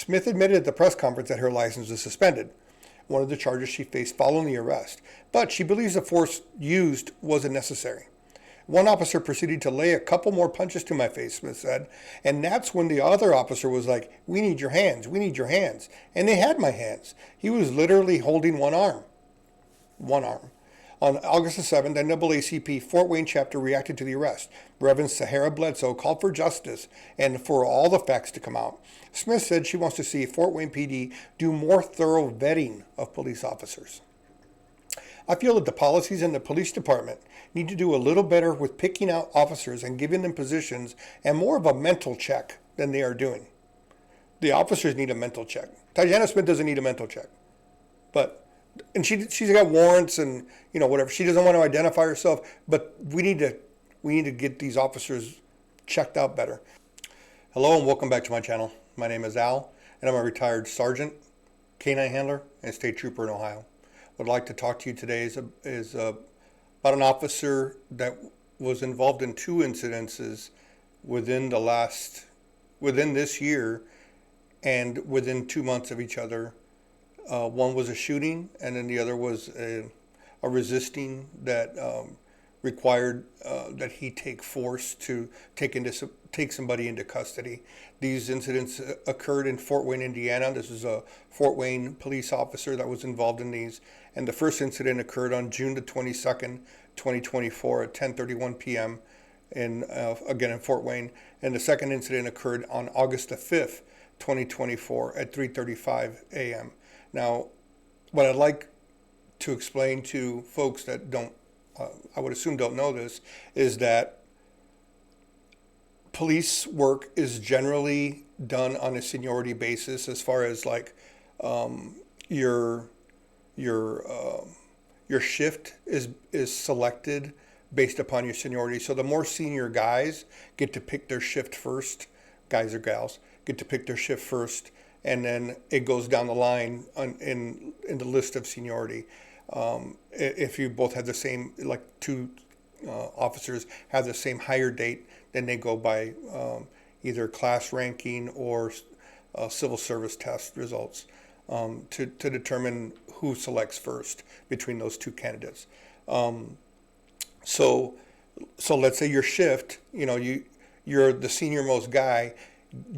Smith admitted at the press conference that her license was suspended, one of the charges she faced following the arrest, but she believes the force used wasn't necessary. One officer proceeded to lay a couple more punches to my face, Smith said, and that's when the other officer was like, "We need your hands, we need your hands." And they had my hands. He was literally holding one arm. One arm. On August the 7th, NAACP Fort Wayne chapter reacted to the arrest. Reverend Sahara Bledsoe called for justice and for all the facts to come out. Smith said she wants to see Fort Wayne PD do more thorough vetting of police officers. I feel that the policies in the police department need to do a little better with picking out officers and giving them positions and more of a mental check than they are doing. The officers need a mental check. Tyjana Smith doesn't need a mental check. And she's got warrants and whatever. She doesn't want to identify herself, but we need to get these officers checked out better. Hello and welcome back to my channel. My name is Al, and I'm a retired sergeant, canine handler, and state trooper in Ohio. What I'd like to talk to you today is about an officer that was involved in two incidences within this year and within 2 months of each other. One was a shooting, and then the other was a resisting that required that he take force to take somebody into custody. These incidents occurred in Fort Wayne, Indiana. This is a Fort Wayne police officer that was involved in these. And the first incident occurred on June the 22nd, 2024 at 10:31 p.m. Again in Fort Wayne. And the second incident occurred on August the 5th, 2024 at 3:35 a.m. Now, what I'd like to explain to folks that I would assume don't know this, is that police work is generally done on a seniority basis, as far as like your shift is selected based upon your seniority. So the more senior guys get to pick their shift first, guys or gals get to pick their shift first, and then it goes down the line in the list of seniority. If you both have the same, like two officers have the same hire date, then they go by either class ranking or civil service test results to determine who selects first between those two candidates. So let's say your shift, you're the senior most guy.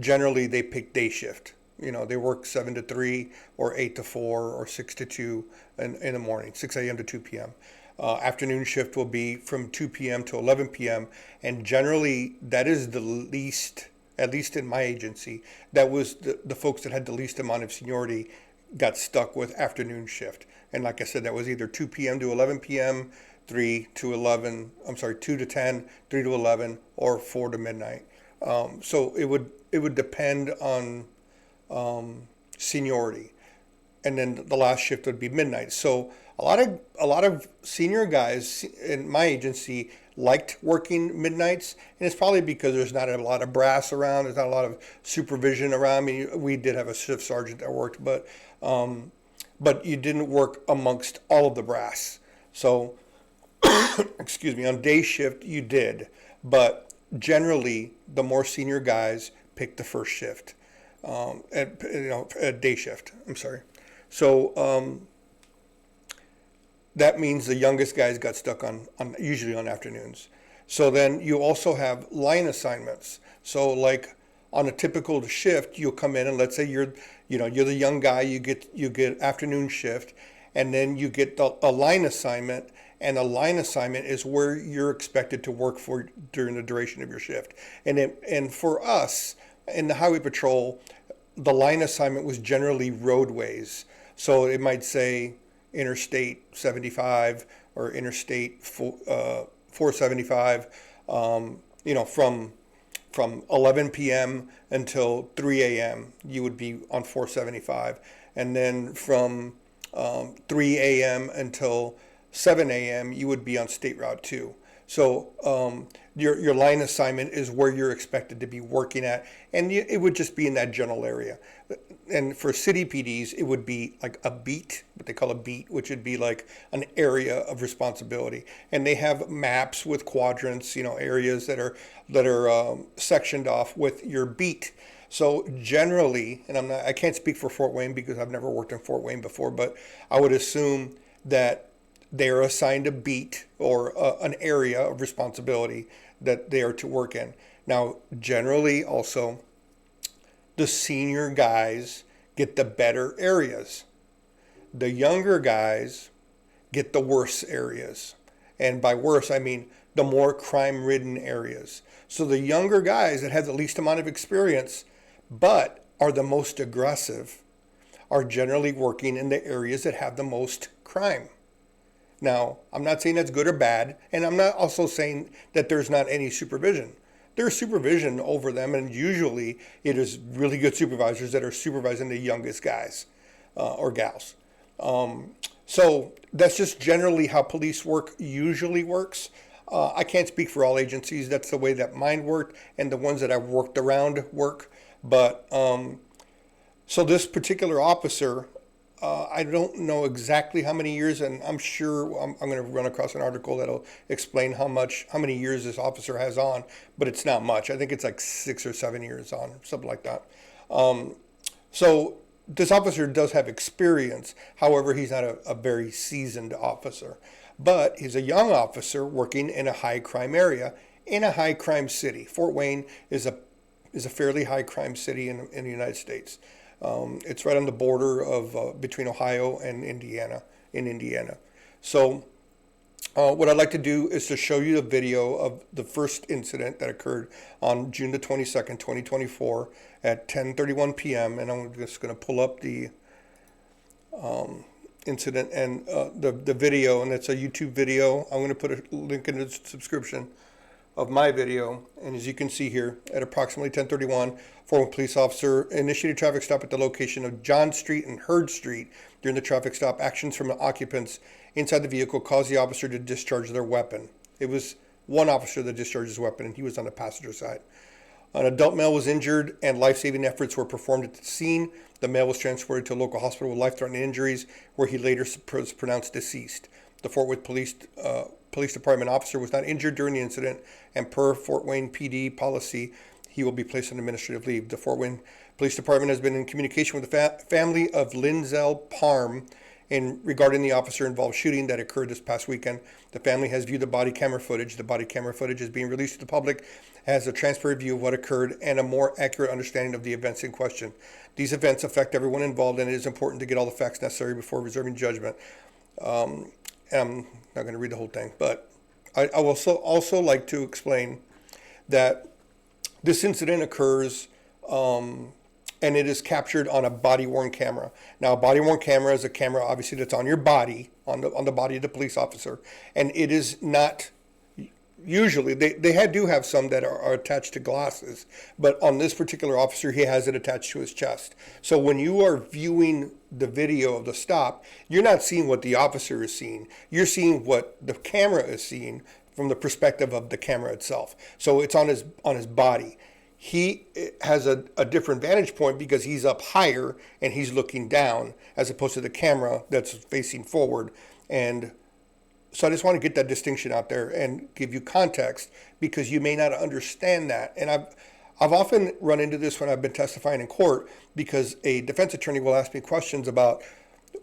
Generally, they pick day shift. They work 7 to 3 or 8 to 4 or 6 to 2 in the morning, 6 a.m. to 2 p.m. Afternoon shift will be from 2 p.m. to 11 p.m. And generally, that is the least, at least in my agency, that was the folks that had the least amount of seniority got stuck with afternoon shift. And like I said, that was either 2 p.m. to 11 p.m., 2 to 10, 3 to 11, or 4 to midnight. So it would depend on seniority, and then the last shift would be midnight. So a lot of senior guys in my agency liked working midnights, and it's probably because there's not a lot of brass around. There's not a lot of supervision around. I mean, we did have a shift sergeant that worked, but you didn't work amongst all of the brass. So excuse me, on day shift you did, but generally the more senior guys picked the first shift. At day shift. I'm sorry. So that means the youngest guys got stuck on usually on afternoons. So then you also have line assignments. So like on a typical shift, you'll come in and let's say you're the young guy. You get afternoon shift, and then you get a line assignment. And a line assignment is where you're expected to work for during the duration of your shift. And for us, in the highway patrol, the line assignment was generally roadways. So it might say Interstate 75 or Interstate 475, from 11 p.m. until 3 a.m. you would be on 475. And then from 3 a.m. until 7 a.m. you would be on State Route 2. So your line assignment is where you're expected to be working at, and it would just be in that general area. And for city PDs, it would be like a beat, what they call a beat, which would be like an area of responsibility. And they have maps with quadrants, areas that are sectioned off with your beat. So generally, and I can't speak for Fort Wayne because I've never worked in Fort Wayne before, but I would assume that they are assigned a beat or an area of responsibility that they are to work in. Now, generally, also, the senior guys get the better areas. The younger guys get the worse areas. And by worse, I mean the more crime-ridden areas. So the younger guys that have the least amount of experience but are the most aggressive are generally working in the areas that have the most crime. Now, I'm not saying that's good or bad, and I'm not also saying that there's not any supervision. There's supervision over them, and usually it is really good supervisors that are supervising the youngest guys or gals. So that's just generally how police work usually works. I can't speak for all agencies. That's the way that mine worked, and the ones that I've worked around work. But so this particular officer, I don't know exactly how many years, and I'm sure I'm going to run across an article that'll explain how many years this officer has on, but it's not much. I think it's like 6 or 7 years on, something like that. So this officer does have experience. However, he's not a very seasoned officer, but he's a young officer working in a high crime area in a high crime city. Fort Wayne is a fairly high crime city in the United States. It's right on the border of between Ohio and Indiana, in Indiana. So what I'd like to do is to show you a video of the first incident that occurred on June the 22nd, 2024 at 10:31 p.m. And I'm just going to pull up the incident and the video, and it's a YouTube video. I'm going to put a link in the description of my video, and as you can see here, at approximately 10:31, former police officer initiated a traffic stop at the location of John Street and Hurd Street. During the traffic stop, actions from the occupants inside the vehicle caused the officer to discharge their weapon. It was one officer that discharged his weapon, and he was on the passenger side. An adult male was injured, and life-saving efforts were performed at the scene. The male was transported to a local hospital with life-threatening injuries, where he later was pronounced deceased. The Fort Worth Police Department officer was not injured during the incident, and per Fort Wayne PD policy, he will be placed on administrative leave. The Fort Wayne Police Department has been in communication with the family of Linzell Pahrm regarding the officer-involved shooting that occurred this past weekend. The family has viewed the body camera footage. The body camera footage is being released to the public as a transparent view of what occurred and a more accurate understanding of the events in question. These events affect everyone involved, and it is important to get all the facts necessary before reserving judgment. I'm not going to read the whole thing, but I will also like to explain that this incident occurs and it is captured on a body-worn camera. Now, a body-worn camera is a camera, obviously, that's on your body, on the body of the police officer, and it is not usually, they do have some that are attached to glasses, but on this particular officer, he has it attached to his chest. So when you are viewing the video of the stop, you're not seeing what the officer is seeing. You're seeing what the camera is seeing from the perspective of the camera itself. So it's on his body. He has a different vantage point because he's up higher and he's looking down as opposed to the camera that's facing forward. And so I just want to get that distinction out there and give you context because you may not understand that. And I've often run into this when I've been testifying in court because a defense attorney will ask me questions about,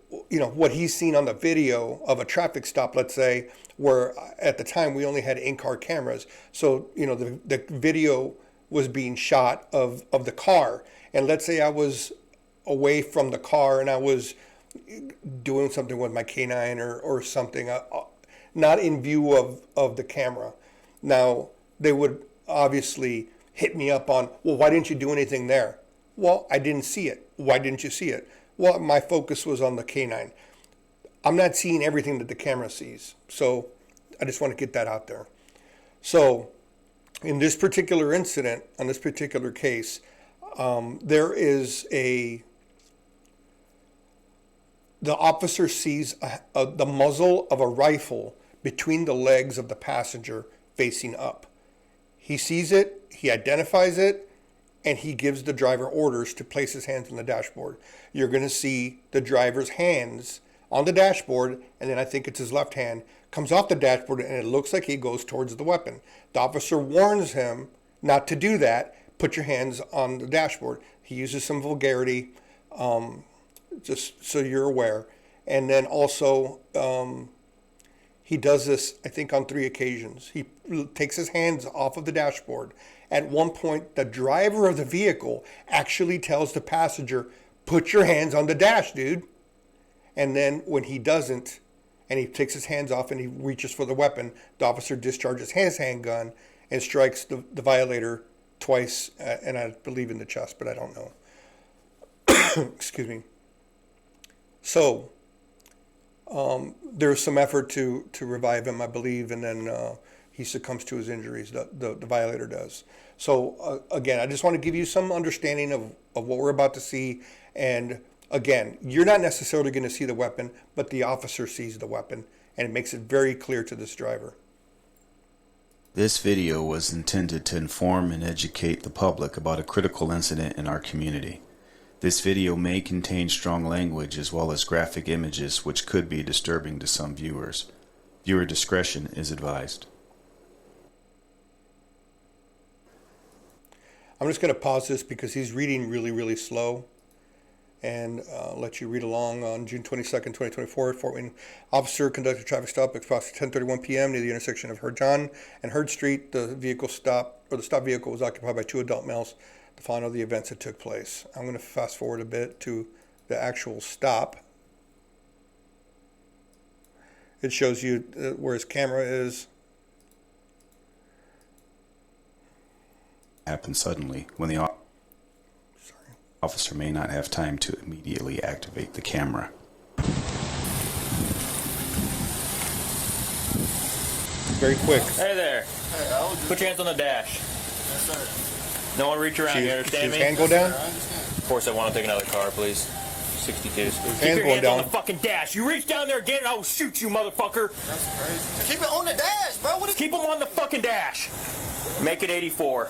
what he's seen on the video of a traffic stop, let's say, where at the time we only had in-car cameras. So, the video was being shot of the car. And let's say I was away from the car and I was doing something with my canine or something, not in view of the camera. Now, they would obviously hit me up on, well, why didn't you do anything there? Well, I didn't see it. Why didn't you see it? Well, my focus was on the canine. I'm not seeing everything that the camera sees. So I just want to get that out there. So in this particular incident, on this particular case, there is the officer sees the muzzle of a rifle between the legs of the passenger facing up. He sees it, he identifies it, and he gives the driver orders to place his hands on the dashboard. You're going to see the driver's hands on the dashboard, and then I think it's his left hand, comes off the dashboard, and it looks like he goes towards the weapon. The officer warns him not to do that, put your hands on the dashboard. He uses some vulgarity, just so you're aware. And then also, he does this, I think, on 3 occasions. He takes his hands off of the dashboard. At one point, the driver of the vehicle actually tells the passenger, put your hands on the dash, dude. And then when he doesn't, and he takes his hands off and he reaches for the weapon, the officer discharges his handgun and strikes the violator twice, and I believe in the chest, but I don't know. Excuse me. So there's some effort to revive him, I believe, and then he succumbs to his injuries, the violator does. So again, I just want to give you some understanding of what we're about to see. And again, you're not necessarily going to see the weapon, but the officer sees the weapon, and it makes it very clear to this driver. This video was intended to inform and educate the public about a critical incident in our community. This video may contain strong language as well as graphic images which could be disturbing to some viewers. Viewer discretion is advised. I'm just going to pause this because he's reading really, really slow, and let you read along. On June 22nd, 2024, Fort Wayne officer conducted a traffic stop at approximately 10:31 p.m. near the intersection of John and Hurd Street. The stopped vehicle was occupied by 2 adult males. The following of the events that took place. I'm going to fast forward a bit to the actual stop. It shows you where his camera is. Happened suddenly when the officer may not have time to immediately activate the camera. Very quick. Hey there. Hey, put your hands on the dash. Yes, sir. No one reach around, you understand me? His hand go down? Of course I want to take another car, please. 62s. Keep Hands your going hands down. on the fucking dash. You reach down there again and I will shoot you, motherfucker. That's crazy. Keep it on the dash, bro. Keep them on the fucking dash. Make it 84.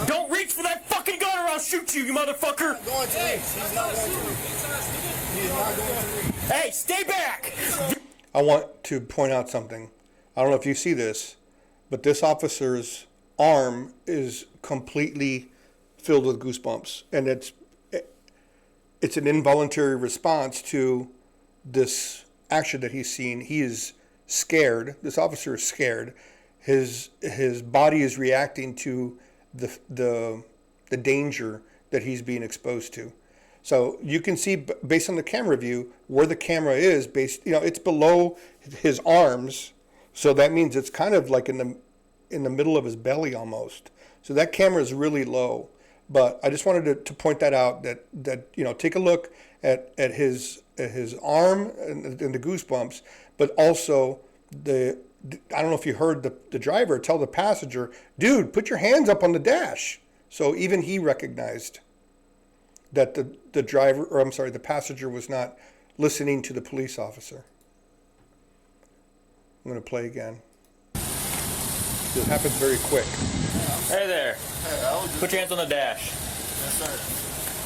Don't reach for that fucking gun or I'll shoot you, you motherfucker. He's not going to. Hey, stay back. I want to point out something. I don't know if you see this, but this officer's arm is completely filled with goosebumps, and it's an involuntary response to this action that he's seen. He is scared. This officer is scared. His body is reacting to the danger that he's being exposed to. So you can see, based on the camera view, where the camera is it's below his arms. So that means it's kind of like in the middle of his belly almost. So that camera is really low. But I just wanted to point that out, that take a look at his arm and the goosebumps, but also I don't know if you heard the driver tell the passenger, dude, put your hands up on the dash. So even he recognized that the passenger was not listening to the police officer. I'm going to play again. It happens very quick. Hey there. Hey, put your hands on the dash. Yes, sir.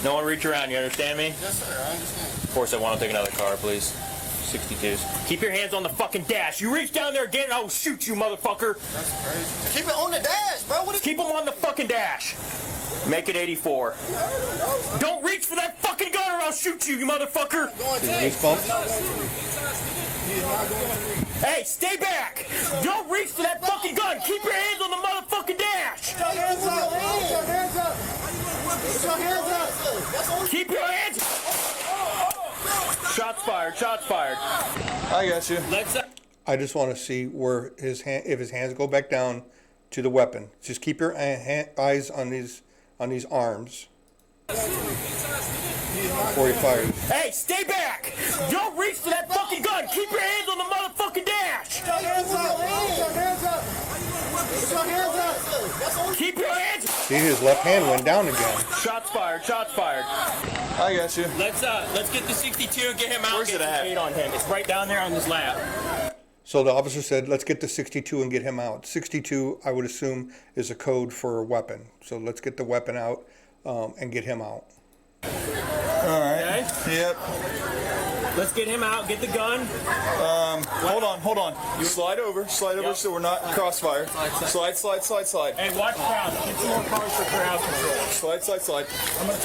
No one reach around, you understand me? Yes, sir. I understand. Of course I want to take another car, please. 62s. Keep your hands on the fucking dash. You reach down there again and I will shoot you, motherfucker. That's crazy. Keep it on the dash, bro. Keep them on the fucking dash. Make it 84. Don't reach for that fucking gun or I'll shoot you, you motherfucker. Hey, stay back. Don't reach for that fucking gun. Keep your hands on the motherfucking dash. Put your hands up. Put your hands up. Put your hands up. Keep your hands. Shots fired. Shots fired. I got you. I just want to see where if his hands go back down to the weapon. Just keep your eyes on these arms before he fires. Hey, stay back. Don't reach for that fucking gun. Keep your hands on the motherfucking dash. Put your hands up. Put your hands up. Put your hands up. Keep your hands. See, his left hand went down again. Shots fired. Shots fired. I got you. Let's get the 62 and get him out. Where's it at? On him. It's right down there on his lap. So the officer said, let's get the 62 and get him out. 62, I would assume, is a code for a weapon. So let's get the weapon out and get him out. All right. Okay. Yep. Let's get him out. Get the gun. Hold on. You slide over Yep. so we're not crossfire. Slide. Hey, watch crowd. Get some more cars for crowd control. Slide.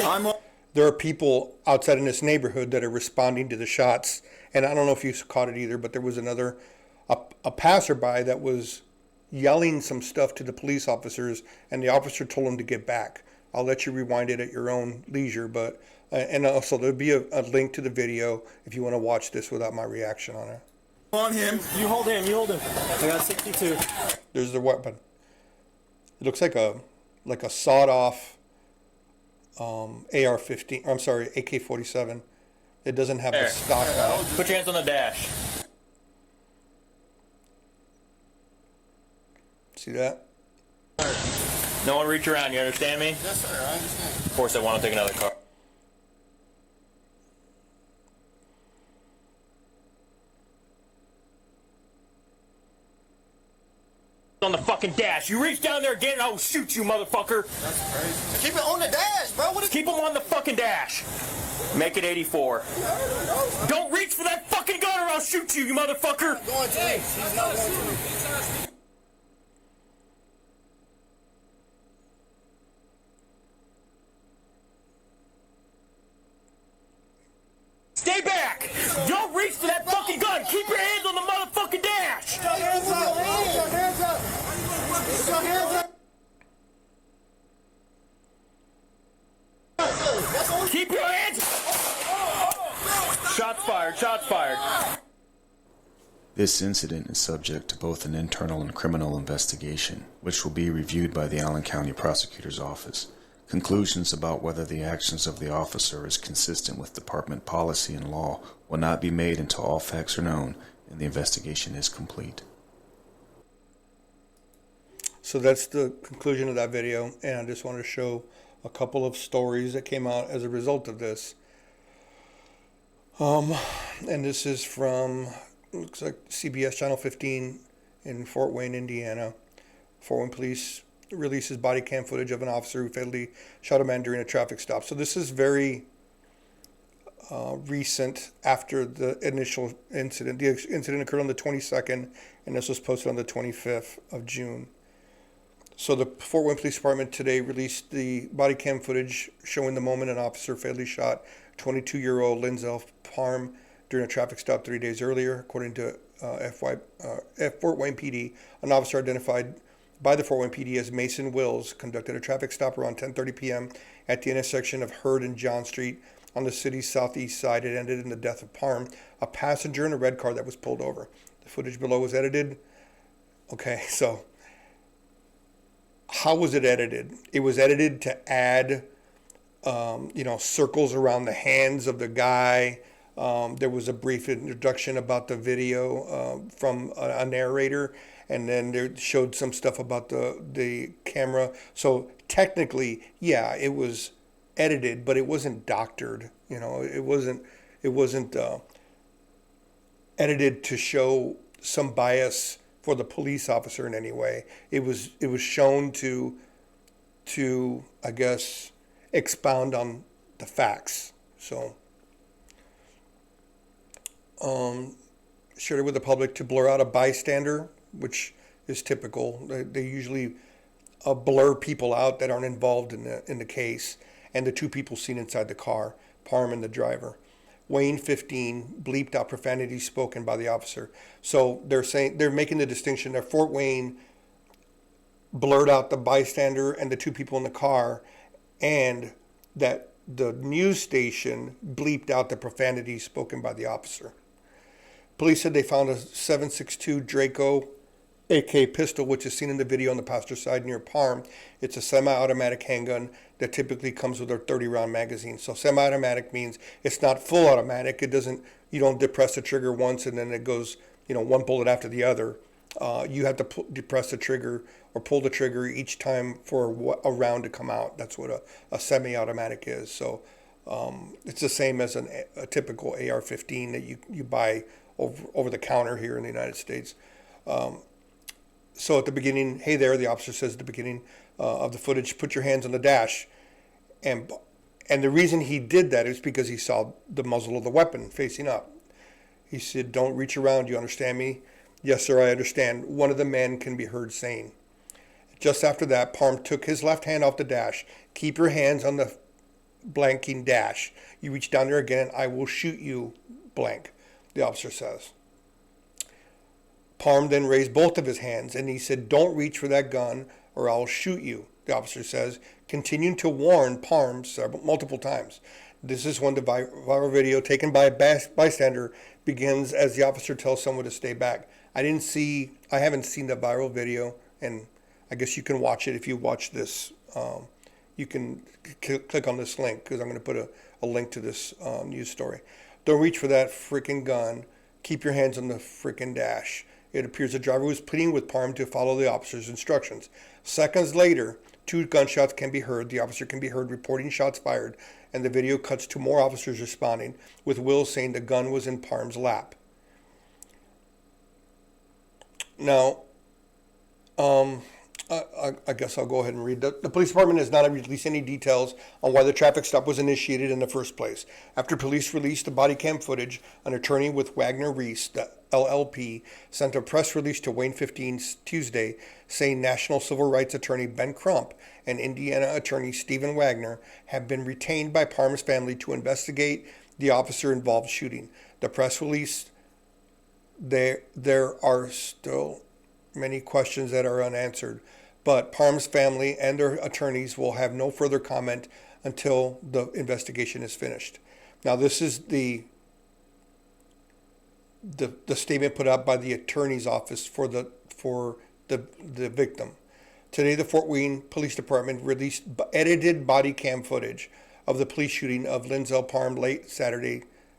I'm There are people outside in this neighborhood that are responding to the shots, and I don't know if you caught it either, but there was a passerby that was yelling some stuff to the police officers, and the officer told him to get back. I'll let you rewind it at your own leisure, but and also there'll be a link to the video if you want to watch this without my reaction on it. on him. You hold him. I got 62. There's the weapon. It looks like a sawed-off AR-15. I'm sorry, AK-47. It doesn't have the stock on it. Put your hands on the dash. See that? No one reach around. You understand me? Yes, sir. I understand. Of course, I want to take another car. On the fucking dash. You reach down there again and I'll shoot you, motherfucker. That's crazy. Keep it on the dash, bro. What is Keep him on the fucking dash. Make it 84. Don't reach for that fucking gun or I'll shoot you, you motherfucker. going to me? He's not going to me. Stay back. Don't reach for that fucking gun. Keep your hands on the motherfucking dash. Put your hands up. Put your hands up. Put your hands up. That's all. Keep your hands. Shots fired. Shots fired. This incident is subject to both an internal and criminal investigation, which will be reviewed by the Allen County Prosecutor's Office. Conclusions about whether the actions of the officer is consistent with department policy and law will not be made until all facts are known and the investigation is complete. So that's the conclusion of that video, and I just wanted to show a couple of stories that came out as a result of this. And this is from, looks like CBS Channel 15 in Fort Wayne, Indiana. Fort Wayne Police releases body cam footage of an officer who fatally shot a man during a traffic stop. So this is very recent after the initial incident. The incident occurred on the 22nd, and this was posted on the 25th of June. So the Fort Wayne Police Department today released the body cam footage showing the moment an officer fatally shot 22-year-old Linzell Pahrm during a traffic stop 3 days earlier. According to Fort Wayne PD, an officer identified by the Fort Wayne PD as Mason Wills conducted a traffic stop around 10:30 p.m. at the intersection of Hurd and John Street on the city's southeast side. It ended in the death of Pahrm, a passenger in a red car that was pulled over. The footage below was edited. Okay, so how was it edited? It was edited to add, circles around the hands of the guy. There was a brief introduction about the video from a narrator, and then they showed some stuff about the camera. So technically, yeah, it was edited, but it wasn't doctored. It wasn't edited to show some bias for the police officer in any way. It was shown to I guess expound on the facts. So shared it with the public to blur out a bystander, which is typical. They usually blur people out that aren't involved in the case, and the two people seen inside the car, Pahrm and the driver. Wayne 15 bleeped out profanity spoken by the officer. So they're making the distinction that Fort Wayne blurred out the bystander and the two people in the car, and that the news station bleeped out the profanity spoken by the officer. Police said they found a .762 Draco AK pistol, which is seen in the video on the passenger side near Pahrm. It's a semi-automatic handgun that typically comes with a 30-round magazine. So semi-automatic means it's not full automatic. You don't depress the trigger once and then it goes, one bullet after the other. You have to depress the trigger or pull the trigger each time for a round to come out. That's what a semi-automatic is. So it's the same as a typical AR-15 that you buy over the counter here in the United States. So at the beginning, hey there, the officer says at the beginning of the footage, put your hands on the dash. And the reason he did that is because he saw the muzzle of the weapon facing up. He said, "Don't reach around. You understand me?" "Yes, sir, I understand," one of the men can be heard saying. Just after that, Pahrm took his left hand off the dash. "Keep your hands on the blanking dash. You reach down there again and I will shoot you, blank," the officer says. Pahrm then raised both of his hands and he said, "Don't reach for that gun or I'll shoot you," the officer says, continuing to warn Pahrm multiple times. This is when the viral video taken by a bystander begins as the officer tells someone to stay back. I haven't seen the viral video, and I guess you can watch it if you watch this. You can click on this link because I'm going to put a link to this news story. "Don't reach for that freaking gun. Keep your hands on the freaking dash." It appears the driver was pleading with Pahrm to follow the officer's instructions. Seconds later, 2 gunshots can be heard. The officer can be heard reporting shots fired, and the video cuts to more officers responding, with Wills saying the gun was in Pahrm's lap. Now, I guess I'll go ahead and read. The police department has not released any details on why the traffic stop was initiated in the first place. After police released the body cam footage, an attorney with Wagner Reese, the LLP, sent a press release to Wayne 15 Tuesday saying National Civil Rights Attorney Ben Crump and Indiana Attorney Stephen Wagner have been retained by Pahrm's family to investigate the officer-involved shooting. The press release, there are still many questions that are unanswered, but Pahrm's family and their attorneys will have no further comment until the investigation is finished. Now, this is the statement put out by the attorney's office for the victim. Today, the Fort Wayne Police Department released edited body cam footage of the police shooting of Linzell Pahrm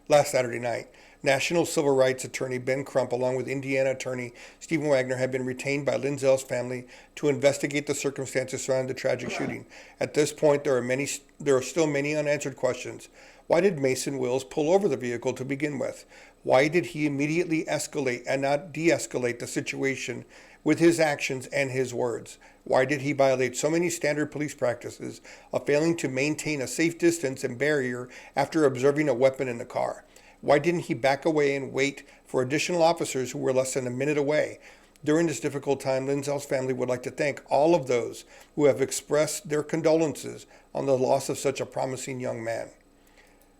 last Saturday night. National Civil Rights Attorney Ben Crump, along with Indiana Attorney Stephen Wagner, have been retained by Linzell's family to investigate the circumstances surrounding the tragic shooting. At this point, there are still many unanswered questions. Why did Mason Wills pull over the vehicle to begin with? Why did he immediately escalate and not de-escalate the situation with his actions and his words? Why did he violate so many standard police practices of failing to maintain a safe distance and barrier after observing a weapon in the car? Why didn't he back away and wait for additional officers who were less than a minute away? During this difficult time, Linzell's family would like to thank all of those who have expressed their condolences on the loss of such a promising young man.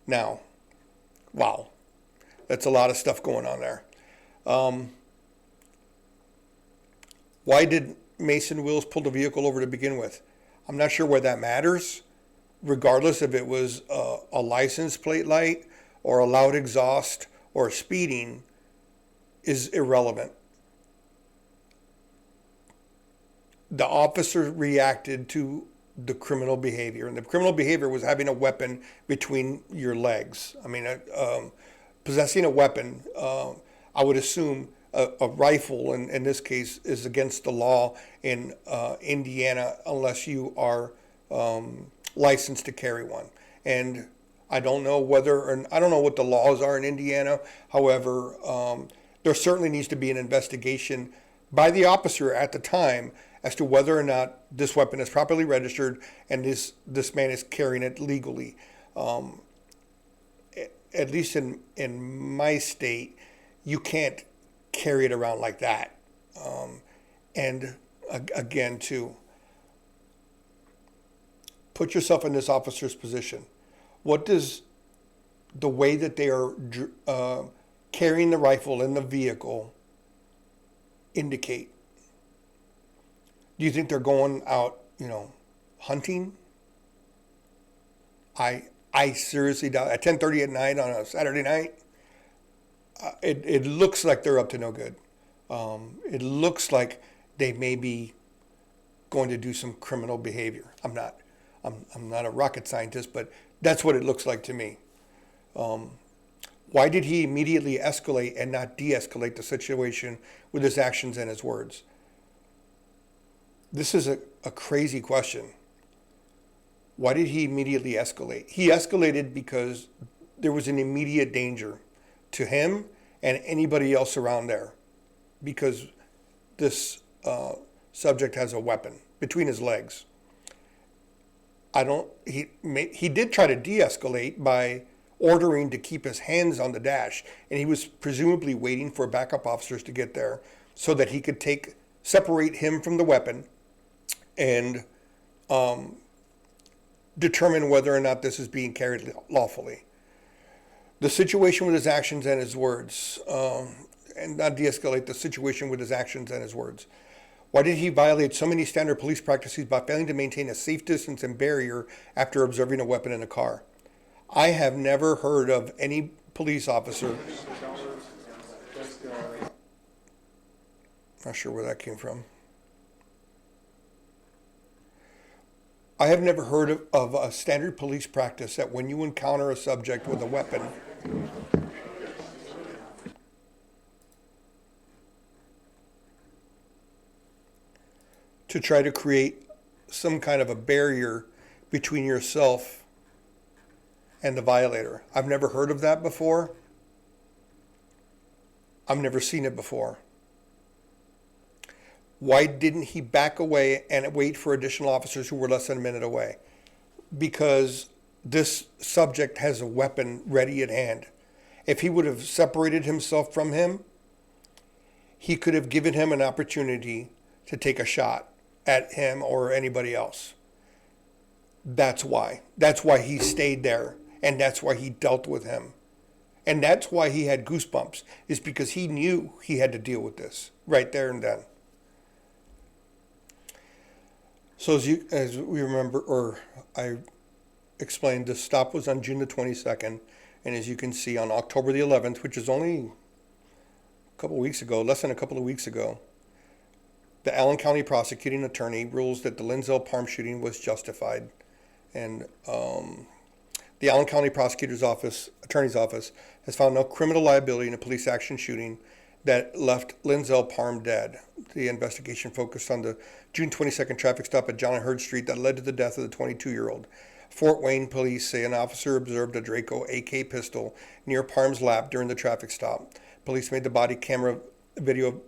Now, wow, that's a lot of stuff going on there. Why did Mason Wills pull the vehicle over to begin with? I'm not sure why that matters, regardless if it was a license plate light or a loud exhaust or speeding is irrelevant. The officer reacted to the criminal behavior, and the criminal behavior was having a weapon between your legs. I mean, possessing a weapon, I would assume a rifle in this case is against the law in Indiana unless you are licensed to carry one. And I don't know what the laws are in Indiana. However, there certainly needs to be an investigation by the officer at the time as to whether or not this weapon is properly registered and this man is carrying it legally. At least in my state, you can't carry it around like that. And again, to put yourself in this officer's position. What does the way that they are carrying the rifle in the vehicle indicate? Do you think they're going out, hunting? I seriously doubt. At 10:30 at night on a Saturday night, it looks like they're up to no good. It looks like they may be going to do some criminal behavior. I'm not a rocket scientist, but that's what it looks like to me. Why did he immediately escalate and not de-escalate the situation with his actions and his words? This is a crazy question. Why did he immediately escalate? He escalated because there was an immediate danger to him and anybody else around there, because this subject has a weapon between his legs. He did try to de-escalate by ordering to keep his hands on the dash, and he was presumably waiting for backup officers to get there so that he could separate him from the weapon and determine whether or not this is being carried lawfully. The situation with his actions and his words, and not de-escalate the situation with his actions and his words. Why did he violate so many standard police practices by failing to maintain a safe distance and barrier after observing a weapon in a car? I have never heard of any police officer. Not sure where that came from. I have never heard of a standard police practice that when you encounter a subject with a weapon, to try to create some kind of a barrier between yourself and the violator. I've never heard of that before. I've never seen it before. Why didn't he back away and wait for additional officers who were less than a minute away? Because this subject has a weapon ready at hand. If he would have separated himself from him, he could have given him an opportunity to take a shot at him or anybody else. That's why. That's why he stayed there, and that's why he dealt with him. And that's why he had goosebumps, is because he knew he had to deal with this right there and then. So as we remember, or I explained, the stop was on June the 22nd, and as you can see, on October the 11th, which is only a couple of weeks ago, less than a couple of weeks ago, the Allen County prosecuting attorney rules that the Linzell Pahrm shooting was justified, and the Allen County prosecutor's attorney's office, has found no criminal liability in a police action shooting that left Linzell Pahrm dead. The investigation focused on the June 22nd traffic stop at John and Hurd Street that led to the death of the 22-year-old. Fort Wayne police say an officer observed a Draco AK pistol near Pahrm's lap during the traffic stop. Police made the body camera video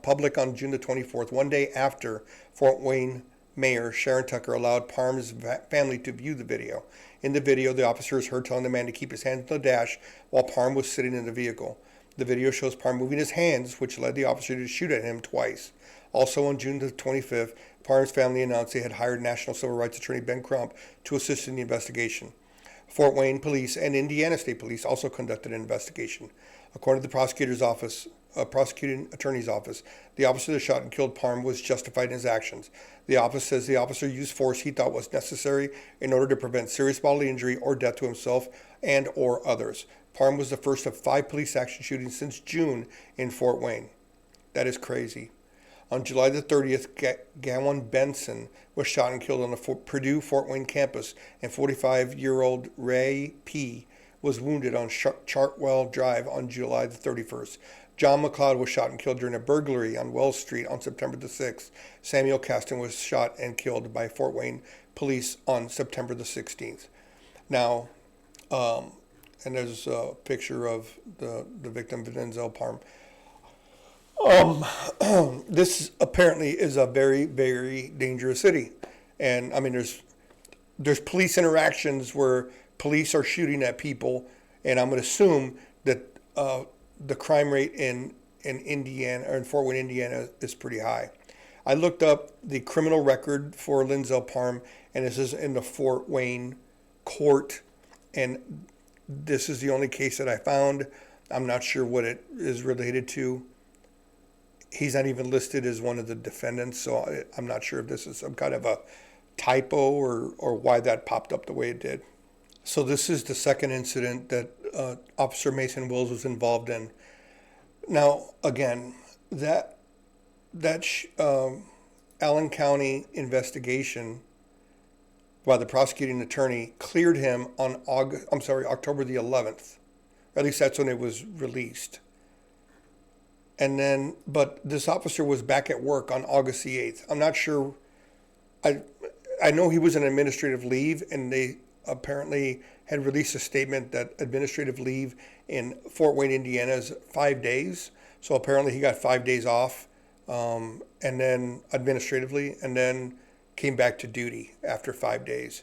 public on June the 24th, one day after Fort Wayne Mayor Sharon Tucker allowed Pahrm's family to view the video. In the video, the officer is heard telling the man to keep his hands on the dash while Pahrm was sitting in the vehicle. The video shows Pahrm moving his hands, which led the officer to shoot at him twice. Also on June the 25th, Pahrm's family announced they had hired National Civil Rights Attorney Ben Crump to assist in the investigation. Fort Wayne Police and Indiana State Police also conducted an investigation. According to the prosecuting attorney's office, the officer that shot and killed Pahrm was justified in his actions. The office says the officer used force he thought was necessary in order to prevent serious bodily injury or death to himself and or others. Pahrm was the first of 5 police action shootings since June in Fort Wayne. That is crazy. On July the 30th, Gowan Benson was shot and killed on the Purdue Fort Wayne campus, and 45-year-old Ray P. was wounded on Chartwell Drive on July the 31st. John McLeod was shot and killed during a burglary on Wells Street on September the 6th. Samuel Caston was shot and killed by Fort Wayne police on September the 16th. Now, and there's a picture of the victim, Linzell Pahrm. This apparently is a very, very dangerous city. And I mean, there's police interactions where police are shooting at people, and I'm going to assume that the crime rate in Indiana, or in Fort Wayne, Indiana, is pretty high. I looked up the criminal record for Linzell Pahrm, and this is in the Fort Wayne court, and this is the only case that I found. I'm not sure what it is related to. He's not even listed as one of the defendants, so I'm not sure if this is some kind of a typo or why that popped up the way it did. So this is the second incident that Officer Mason Wills was involved in. Now, again, that Allen County investigation by the prosecuting attorney cleared him on October the 11th. At least that's when it was released. And then, but this officer was back at work on August the 8th. I'm not sure. I know he was on administrative leave, and they apparently had released a statement that administrative leave in Fort Wayne, Indiana is 5 days. So apparently he got 5 days off, and then administratively, and then came back to duty after 5 days.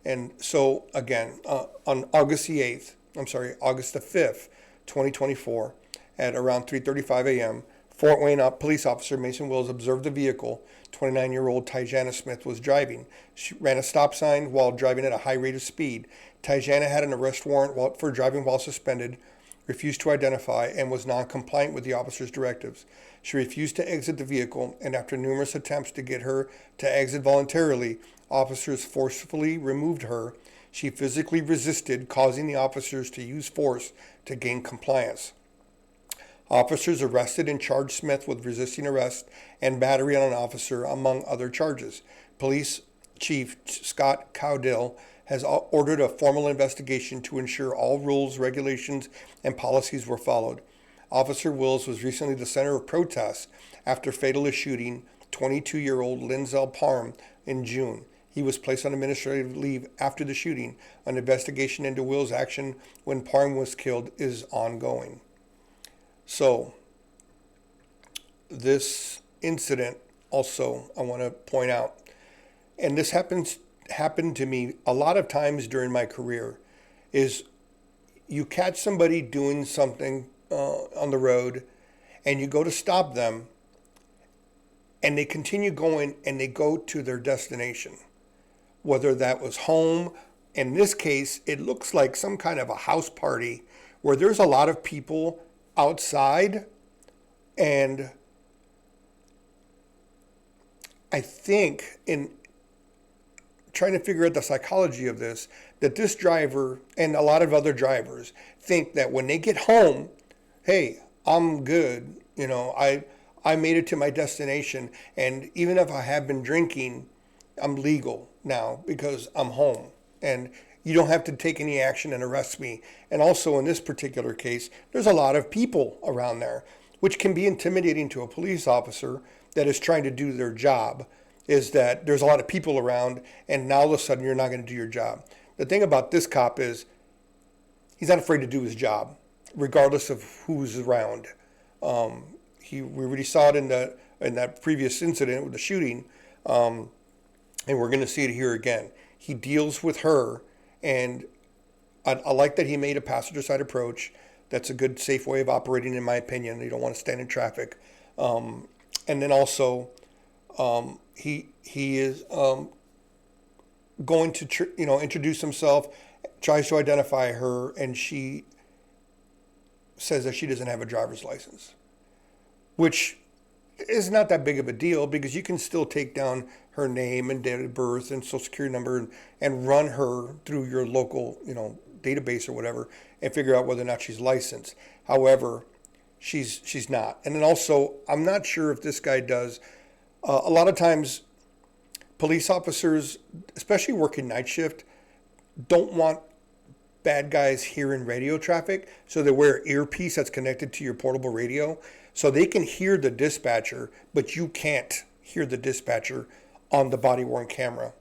And so again, on August the 5th, 2024, at around 3:35 a.m., Fort Wayne police officer Mason Wills observed the vehicle 29-year-old Tyjana Smith was driving. She ran a stop sign while driving at a high rate of speed. Tyjana had an arrest warrant for driving while suspended, refused to identify, and was non-compliant with the officer's directives. She refused to exit the vehicle, and after numerous attempts to get her to exit voluntarily, officers forcefully removed her. She physically resisted, causing the officers to use force to gain compliance. Officers arrested and charged Smith with resisting arrest and battery on an officer, among other charges. Police Chief Scott Cowdill has ordered a formal investigation to ensure all rules, regulations, and policies were followed. Officer Wills was recently the center of protests after fatally shooting 22-year-old Linzell Pahrm in June. He was placed on administrative leave after the shooting. An investigation into Wills' action when Pahrm was killed is ongoing. So, this incident also, I want to point out, and this happened to me a lot of times during my career, is you catch somebody doing something on the road, and you go to stop them, and they continue going, and they go to their destination, whether that was home. In this case, it looks like some kind of a house party where there's a lot of people outside, and I think in trying to figure out the psychology of this, that this driver and a lot of other drivers think that when they get home, hey, I'm good, I made it to my destination, and even if I have been drinking, I'm legal now because I'm home, and you don't have to take any action and arrest me. And also in this particular case, there's a lot of people around there, which can be intimidating to a police officer that is trying to do their job, is that there's a lot of people around, and now all of a sudden you're not going to do your job. The thing about this cop is he's not afraid to do his job, regardless of who's around. We already saw it in that previous incident with the shooting, and we're going to see it here again. He deals with her, and I like that he made a passenger side approach. That's a good, safe way of operating, in my opinion. You don't want to stand in traffic. And then also, he is going to introduce himself, tries to identify her, and she says that she doesn't have a driver's license, which is not that big of a deal because you can still take down her name and date of birth and social security number and run her through your local, database or whatever and figure out whether or not she's licensed. However, she's not. And then also, I'm not sure if this guy does. A lot of times, police officers, especially working night shift, don't want bad guys hearing radio traffic, so they wear an earpiece that's connected to your portable radio, so they can hear the dispatcher, but you can't hear the dispatcher on the body-worn camera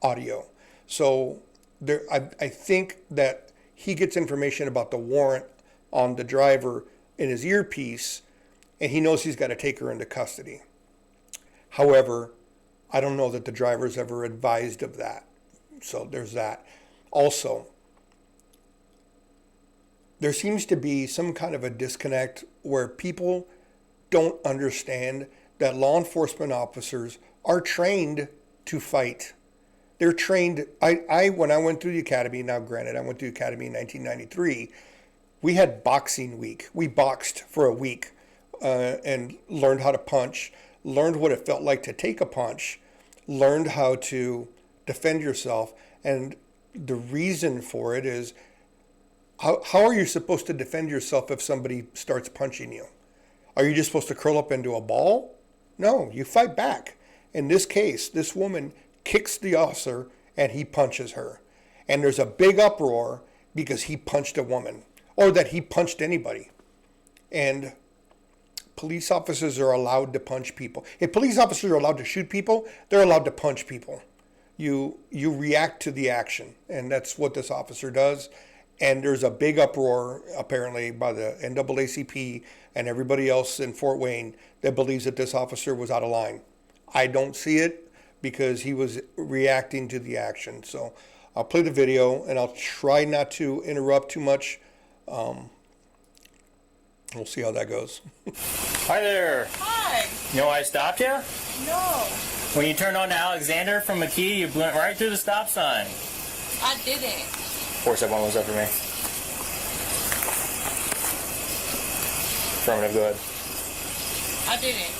audio. So I think that he gets information about the warrant on the driver in his earpiece, and he knows he's got to take her into custody. However, I don't know that the driver's ever advised of that. So there's that. Also, there seems to be some kind of a disconnect where people don't understand that law enforcement officers are trained to fight. They're trained. When I went through the academy, now granted, I went through the academy in 1993, we had boxing week. We boxed for a week and learned how to punch, learned what it felt like to take a punch, learned how to defend yourself. And the reason for it is, how are you supposed to defend yourself if somebody starts punching you? Are you just supposed to curl up into a ball? No, you fight back. In this case, this woman kicks the officer and he punches her. And there's a big uproar because he punched a woman, or that he punched anybody. And police officers are allowed to punch people. If police officers are allowed to shoot people, they're allowed to punch people. You react to the action, and that's what this officer does. And there's a big uproar, apparently, by the NAACP and everybody else in Fort Wayne that believes that this officer was out of line. I don't see it, because he was reacting to the action. So I'll play the video, and I'll try not to interrupt too much. We'll see how that goes. Hi there. Hi. You know why I stopped you? No, When you turned on to Alexander from McKee, you went right through the stop sign. I didn't. 471 was up for me. Affirmative, go ahead. I didn't.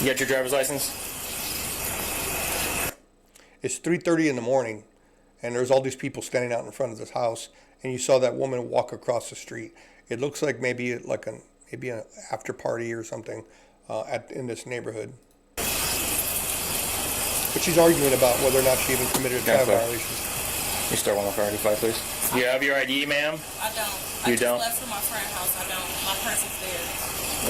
You got your driver's license? It's 3:30 in the morning, and there's all these people standing out in front of this house, and you saw that woman walk across the street. It looks like maybe an after party or something in this neighborhood. But she's arguing about whether or not she even committed a traffic violation. You start 105, please. You have your ID, ma'am? I don't. You I just don't? left from my friend's house. I don't. My purse is there.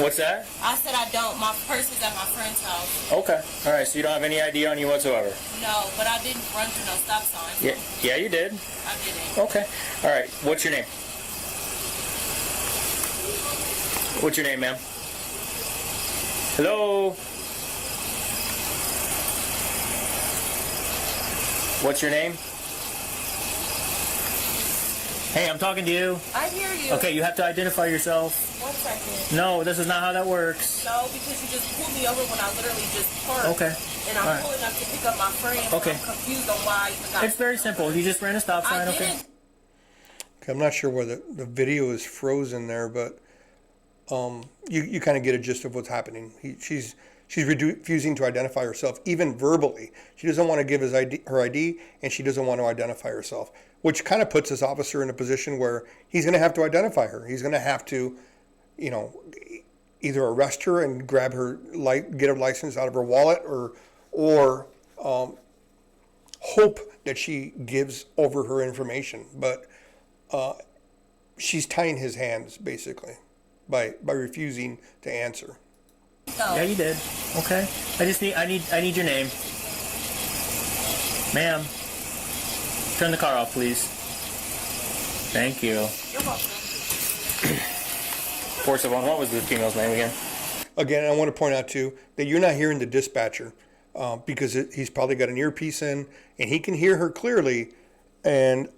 What's that? I said I don't. My purse is at my friend's house. Okay. All right, so you don't have any ID on you whatsoever? No, but I didn't run through no stop sign. So Yeah, you did. I didn't. Okay. All right, what's your name? What's your name, ma'am? Hello? What's your name? Hey, I'm talking to you. I hear you. Okay, you have to identify yourself. 1 second. No, this is not how that works. No, because you just pulled me over when I literally just parked. Okay. And I'm All right. pulling up to pick up my friend. So Okay. I'm confused on why I even got It's very simple. You just ran a stop sign, I okay? didn't. Okay, I'm not sure where the video is frozen there, but you kind of get a gist of what's happening. She's refusing to identify herself, even verbally. She doesn't want to give her ID, and she doesn't want to identify herself, which kind of puts this officer in a position where he's going to have to identify her. He's going to have to, either arrest her and grab her, get her license out of her wallet, or hope that she gives over her information. But she's tying his hands basically by refusing to answer. No. Yeah, you did. Okay. I need your name. Ma'am. Turn the car off, please. Thank you. You're welcome. 471, what was the female's name again? Again, I want to point out too that you're not hearing the dispatcher because he's probably got an earpiece in and he can hear her clearly. And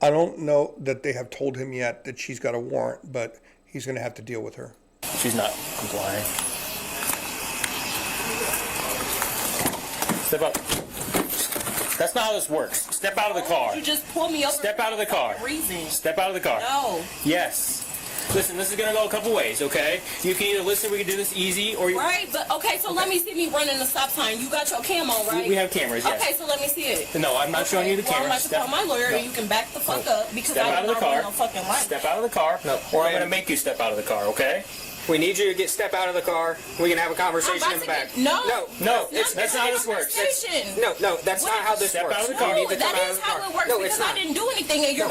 I don't know that they have told him yet that she's got a warrant, but he's going to have to deal with her. She's not complying. Step up. That's not how this works. Step out of the car. You just pulled me over. Step out of the car. Reason. Step out of the car. No. Yes. Listen, this is going to go a couple ways, okay? You can either listen, we can do this easy, or you... Right, but okay, so let me see me running the stop sign. You got your cam on, right? We have cameras, yes. Okay, so let me see it. No, I'm not showing you the Well, camera. I'm about to call my lawyer and you can back the fuck up because Step I out of the don't run car. no fucking light. Step out of the car, or I'm going to make you step out of the car, okay? We need you to step out of the car. We can have a conversation I'm in the about back. to get- No, that's not how this works. No, that's not how this Step works. out of the car. You need to that come out is of the how car. it works No, because it's not. I didn't do anything and you're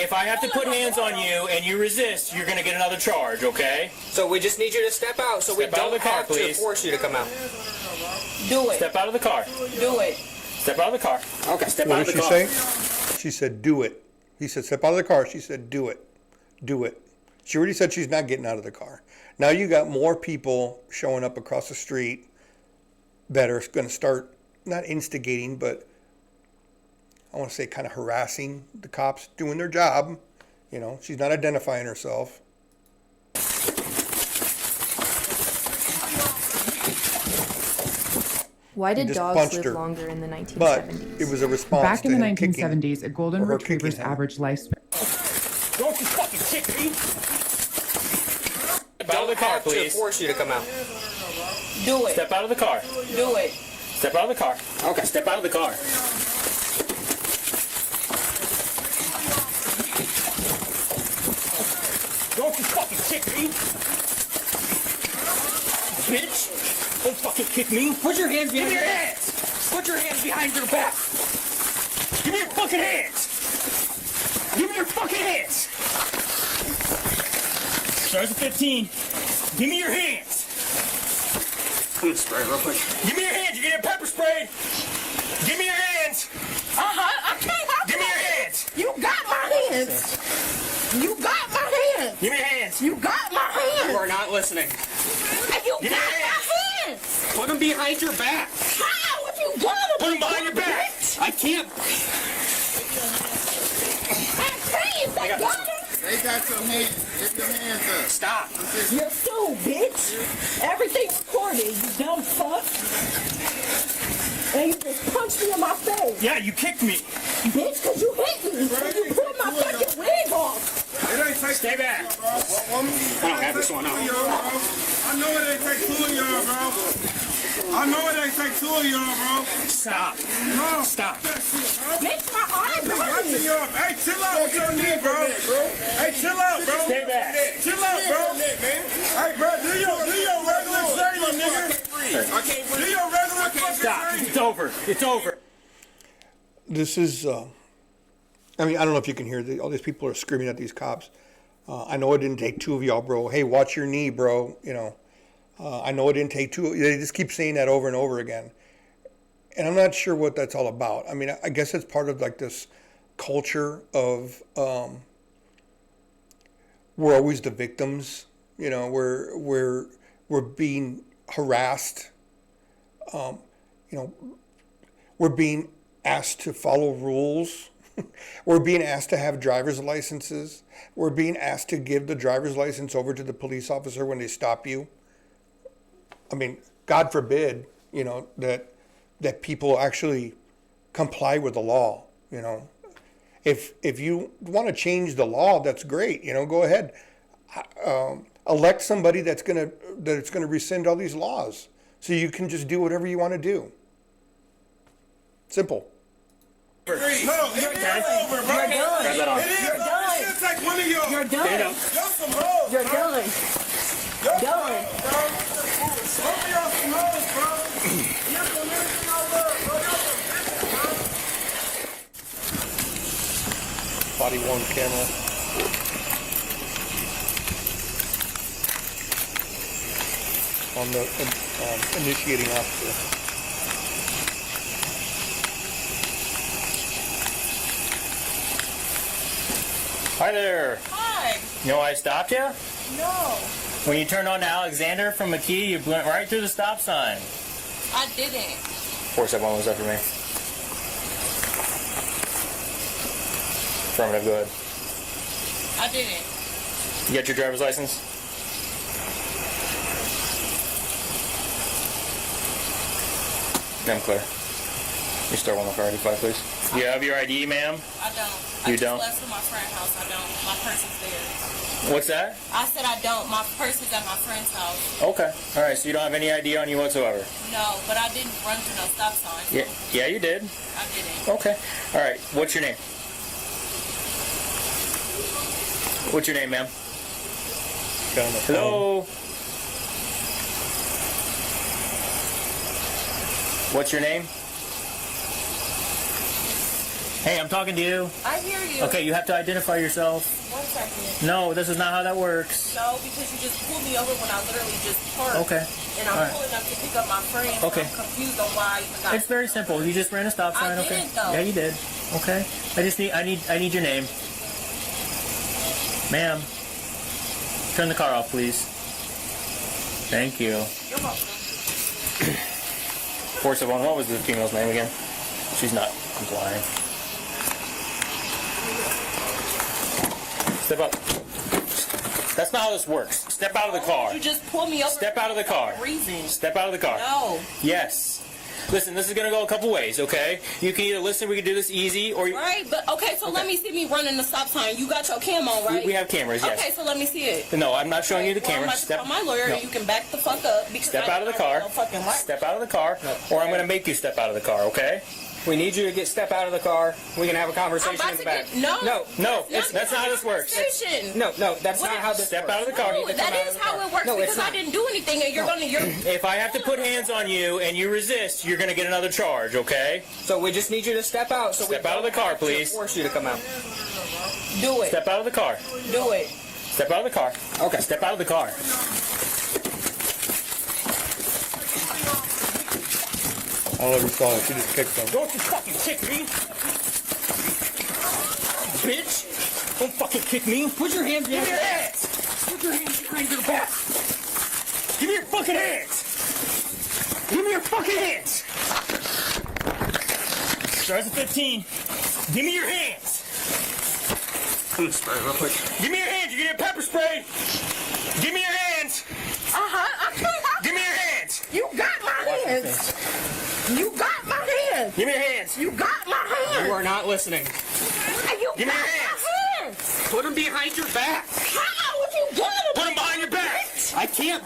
If I have to put hands on you and you resist, you're going to get another charge, okay? So we just need you to step out so we Step out of don't the car, have to please. force you to come out. do it. Step out of the car. Do it. Step out of the car. Okay. Step What out did of she the car. say? She said, do it. He said, step out of the car. She said, do it. Do it. She already said she's not getting out of the car. Now you got more people showing up across the street that are going to start, not instigating, but I want to say kind of harassing the cops doing their job. She's not identifying herself. Why did just dogs punched live her. longer in the But 1970s? it was a response Back to in the him kicking 1970s, a golden or her retriever's kicking him. average lifespan. Don't you fucking kick me. Step out of the Don't car, have to please. force you to come out. Do it. Step out of the car. Do it. Step out of the car. Okay. Step out of the car. Don't you fucking kick me. Bitch. Don't fucking kick me. Put your hands Give behind me your your back. hands. Put your hands behind your back. Give me your fucking hands. Give me your fucking hands. Starts at 15. Give me your hands. Food spray real quick. Give me your hands. You're getting pepper sprayed. Give me your hands. I can't help Give me it. your hands. You got my hands. You got my hands. Give me your hands. You got my hands. You are not listening. You Give me got your my hands. Put them behind your back. How? If you got Put him behind your back. I can't. I got this. They got your hands. Get your hands up. Stop. You're so bitch. Everything's recorded, you dumb fuck. And you just punched me in my face. Yeah, you kicked me. Bitch, cause you hit me. And you pulled my fucking wig off. It ain't take Stay back. I don't have this one on. I know it ain't take two of y'all, bro. I know it ain't take two of y'all, bro. Stop. No. Stop. That shit, bro. Makes my arm Watching hurt. y'all. Hey, chill out with your knee, bro. Hey, chill out, bro. Stay back. Chill out, bro. Hey, bro, do your regular training, nigga. Do your regular fucking Stop. training. It's over. It's over. This is, I mean, I don't know if you can hear all these people are screaming at these cops. I know it didn't take two of y'all, bro. Hey, watch your knee, bro. You know, I know it didn't take two. They just keep saying that over and over again. And I'm not sure what that's all about. I mean, I guess it's part of like this culture of we're always the victims. You know, we're being harassed. You know, we're being asked to follow rules. We're being asked to have driver's licenses. We're being asked to give the driver's license over to the police officer when they stop you. I mean, God forbid, you know, that people actually comply with the law. You know, if you want to change the law, that's great. You know, go ahead, elect somebody that's gonna rescind all these laws, so you can just do whatever you want to do. Simple. No, it is over, bro. You're done. It is You're over. done. It should take one of y'all. You're done. Y'all some hoes, You're bro. done. Y'all Done. bro. Some of y'all some hoes, bro. You're some everything I love, bro. Y'all some bitches, bro. Body worn camera. On the initiating officer. Hi there. Hi. You know why I stopped you? No. When you turned on to Alexander from McKee, you went right through the stop sign. I didn't. 471 was after me. Affirmative, go ahead. I didn't. You got your driver's license? I'm clear. You start on the car, 85, please. You have your ID, ma'am? I don't. You I just don't? left from my friend's house. I don't. My purse is there. What's that? I said I don't. My purse is at my friend's house. Okay. All right, so you don't have any ID on you whatsoever? No, but I didn't run through no stop sign. Yeah, you did. I didn't. Okay. All right, what's your name? What's your name, ma'am? Got on the phone. Hello? What's your name? Hey, I'm talking to you. I hear you. Okay, you have to identify yourself. 1 second. No, this is not how that works. No, because you just pulled me over when I literally just parked. Okay. And I'm All right. pulling up to pick up my friend. Okay. I'm confused on why I even got. It's very simple. You just ran a stop sign, I okay? didn't, though. Yeah, you did. Okay. I need your name. Ma'am. Turn the car off, please. Thank you. You're welcome. 471, what was the female's name again? She's not complying. Step up. That's not how this works. Step out of the car. You just pulled me over. Step out of the car. For no reason. Step out of the car. No. Yes. Listen, this is going to go a couple ways, okay? You can either listen, we can do this easy, or... Right, but okay, so let me see me running the stop sign. You got your cam on, right? We have cameras, yes. Okay, so let me see it. No, I'm not showing you the Well, camera. I'm about to call my lawyer, No. and you can back the fuck up. Because Step I out of the don't car. know fucking right. Step out of the car, or I'm going to make you step out of the car, okay? We need you to step out of the car. We can have a I'm conversation about in to the back. get, no. No, that's not how this works. Conversation. No, that's What not if- how this Step works. out of the car. No, that is how it works No, it's because I not. didn't do anything, and you're gonna. If I have to put hands on you and you resist, you're going to get another charge, okay? So we just need you to step out. So Step we out of the don't car, have to please. Force you to come out. Do it. Step out of the car. Do it. Step out of the car. Okay. Step out of the car. I don't know if you saw it. She just kicked him. Don't you fucking kick me! Bitch! Don't fucking kick me! Put your hands behind your hands! Put your hands behind your back! Give me your fucking hands! Give me your fucking hands! Starts at 15. Give me your hands. Come on, spray real quick. Give me your hands. You're gonna get pepper sprayed. Give me your hands. I can't help Give me your hands. You got my hands. You got my hands. Give me your hands. You got my hands. You are not listening. You Give me got your my hands. Put them behind your back. How would you get them? Put them behind your back. I can't.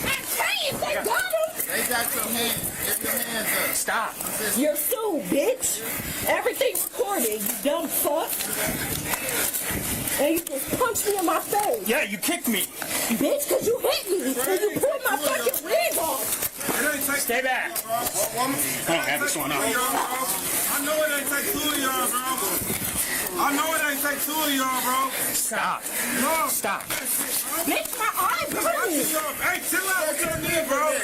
I'm saying they got them. They got your hands. Get your hands up. Stop. You're sued, bitch. Everything's recorded, you dumb fuck. And you just punched me in my face. Yeah, you kicked me. Bitch, because you hit me. And you pulled my fucking wig off. Stay back. I don't have this one on. I know it ain't take two of y'all, bro. I know it ain't take two of y'all, bro. Stop. No. Stop. Bitch, my eye burning. Hey, chill out with your knee, bro.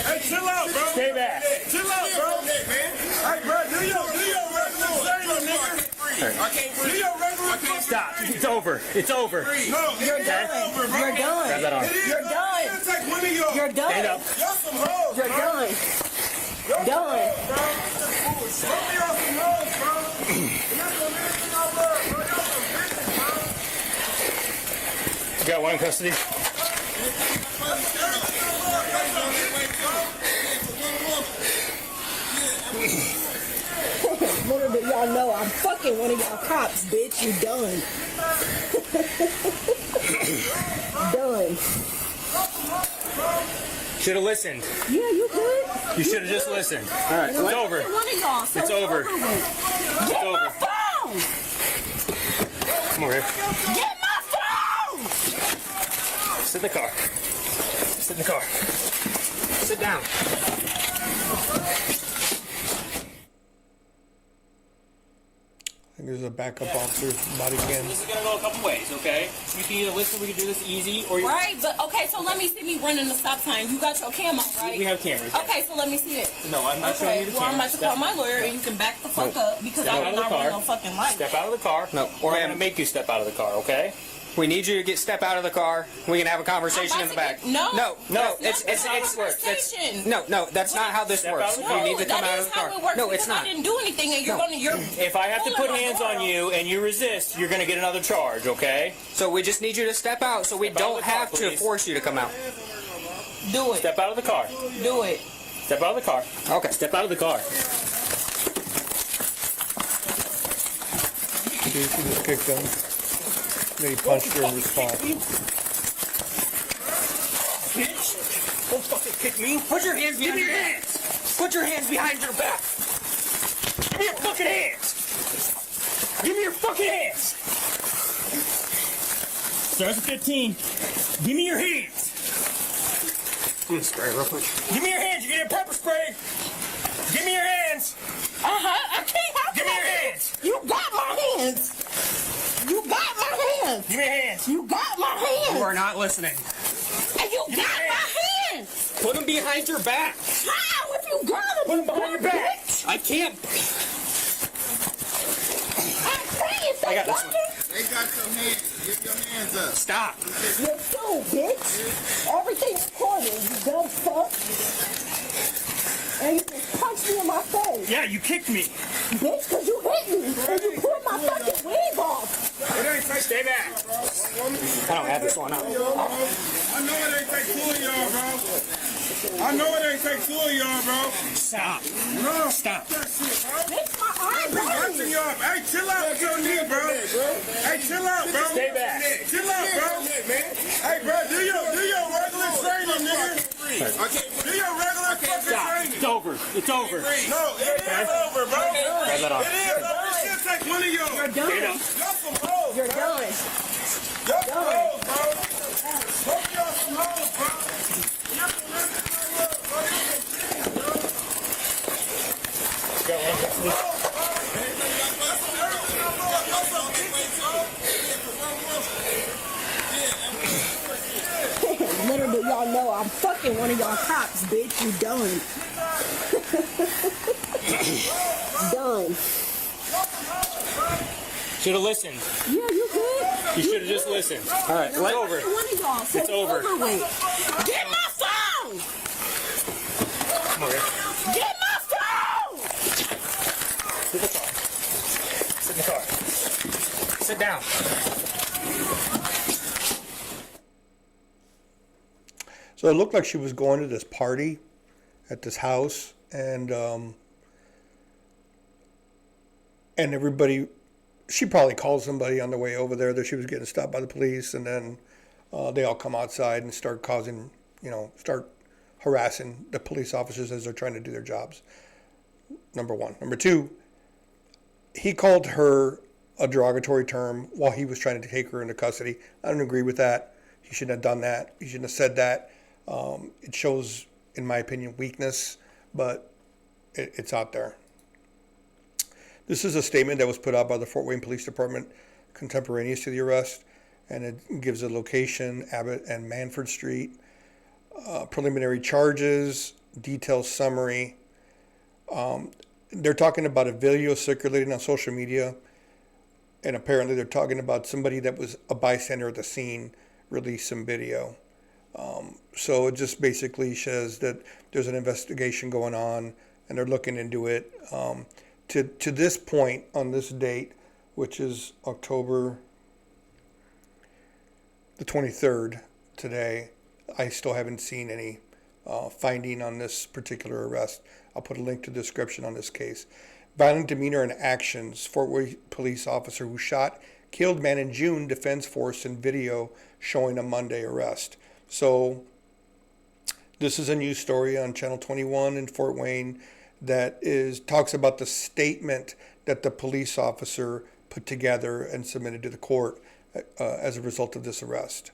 Hey, chill out, bro. Stay back. Chill out, bro. Hey, bro, do your regular thing, nigga. I can't breathe. Do your regular thing. Stop. It's over. It's over. No, you're done. Over, bro. You're done. Grab that arm. You're done. It's take one of y'all. You're done. Stand up. Y'all some hoes, You're bro. done. Done. Bro, some of y'all some hoes, bro. Y'all some anything I love, bro. Y'all some bitches, bro. You got one in custody. Little do y'all know I'm fucking one of y'all cops, bitch. You done. Done. Should have listened. Yeah, you good. You should have just listened. All right, it's over. One of y'all. So It's over. with. Get over. my phone. Come over here. Get my phone. Sit in the car. Sit in the car. Sit down. I think there's a backup officer's body cam. This is gonna go a couple ways, okay? You can either listen, we can do this easy, or you. Right, but okay, so let me see me running the stop sign. You got your cam on, right? We have cameras. Okay, so let me see it. No, I'm not showing Okay, you the well, I'm cameras. about to call my lawyer and you can back the fuck up because Step I out will of the not run car. no fucking light. Step out of the car. No, Or I'm ma'am. gonna make you step out of the car, okay? We need you to step out of the car. We can have a conversation in the back. No. No. That's It's not it's how works. conversation. No. That's not how this Step out works. of the You car. need to come that out is of the car. how it works No, because it's not. I didn't do anything and you're No. gonna. If I have to put pulling my hands on door you and you resist, you're gonna get another charge, okay? So we just need you to step out so we Step out of don't the car, have to please. force you to come out. Do it. Step out of the car. Do it. Step out of the car. Okay. Step out of the car. She just kicked him. Then he punched her in response. Bitch! Don't fucking kick me. Put your hands behind your hands. Put your hands behind your back. Give me your fucking hands. Give me your fucking hands. Starts at 15. Give me your hands. I'm gonna spray real quick. Give me your hands. You're getting pepper spray. Give me your hands. I can't help Give me your it. hands. You got my hands. You got my hands. Give me your hands. You got my You hands. are not listening. And you me got your my hands. Put them behind your back. How if you got them? Put them behind your back. Bitch. I can't. I'm saying I got this one. They got your hands. Get your hands up. Stop. You're so bitch. Everything's recorded, you dumb fuck. And you just punched me in my face. Yeah, you kicked me. Bitch, because you hit me. And you pulled my fucking wig off. Stay back. I don't have this one out. I know it ain't take two of y'all, bro. I know it ain't take two of y'all, bro. Stop. No. Stop. That shit, bro. Bitch, my eye Watching burning. y'all. Hey, chill out with your knee, bro. Hey, chill out, bro. Stay back. Chill out, bro. Hey, bro, do your regular training, nigga. Do your regular fucking Stop. training. It's over. It's over. No, it is over, bro. Grab that off. It is over. This shit take one of y'all. You're Stand done. up. Y'all some hoes. You're done. Y'all some hoes, bro. Both of y'all some hoes, bro. Y'all some everything I love, bro. Y'all some bitches, bro. Got one custody. Little do y'all know I'm fucking one of y'all cops, bitch. You done. Done. Should have listened. Yeah, you good. You should have just listened. All right, it's over. One of y'all. So It's over. with. Get my phone. Come over here. Get my phone. sit down. So it looked like she was going to this party at this house, and everybody, she probably called somebody on the way over there that she was getting stopped by the police, and then they all come outside and start start harassing the police officers as they're trying to do their jobs. Number one. Number two, he called her a derogatory term while he was trying to take her into custody. I don't agree with that. He shouldn't have done that. He shouldn't have said that. It shows, in my opinion, weakness, but it's out there. This is a statement that was put out by the Fort Wayne Police Department contemporaneous to the arrest, and it gives a location, Abbott and Manford Street, preliminary charges, detailed summary. They're talking about a video circulating on social media, and apparently they're talking about somebody that was a bystander at the scene released some video. So it just basically says that there's an investigation going on, and they're looking into it. To this point, on this date, which is October the 23rd today, I still haven't seen any finding on this particular arrest. I'll put a link to the description on this case. Violent demeanor and actions. Fort Wayne police officer who shot, killed man in June defends force in video showing a Monday arrest. So this is a news story on Channel 21 in Fort Wayne that talks about the statement that the police officer put together and submitted to the court as a result of this arrest.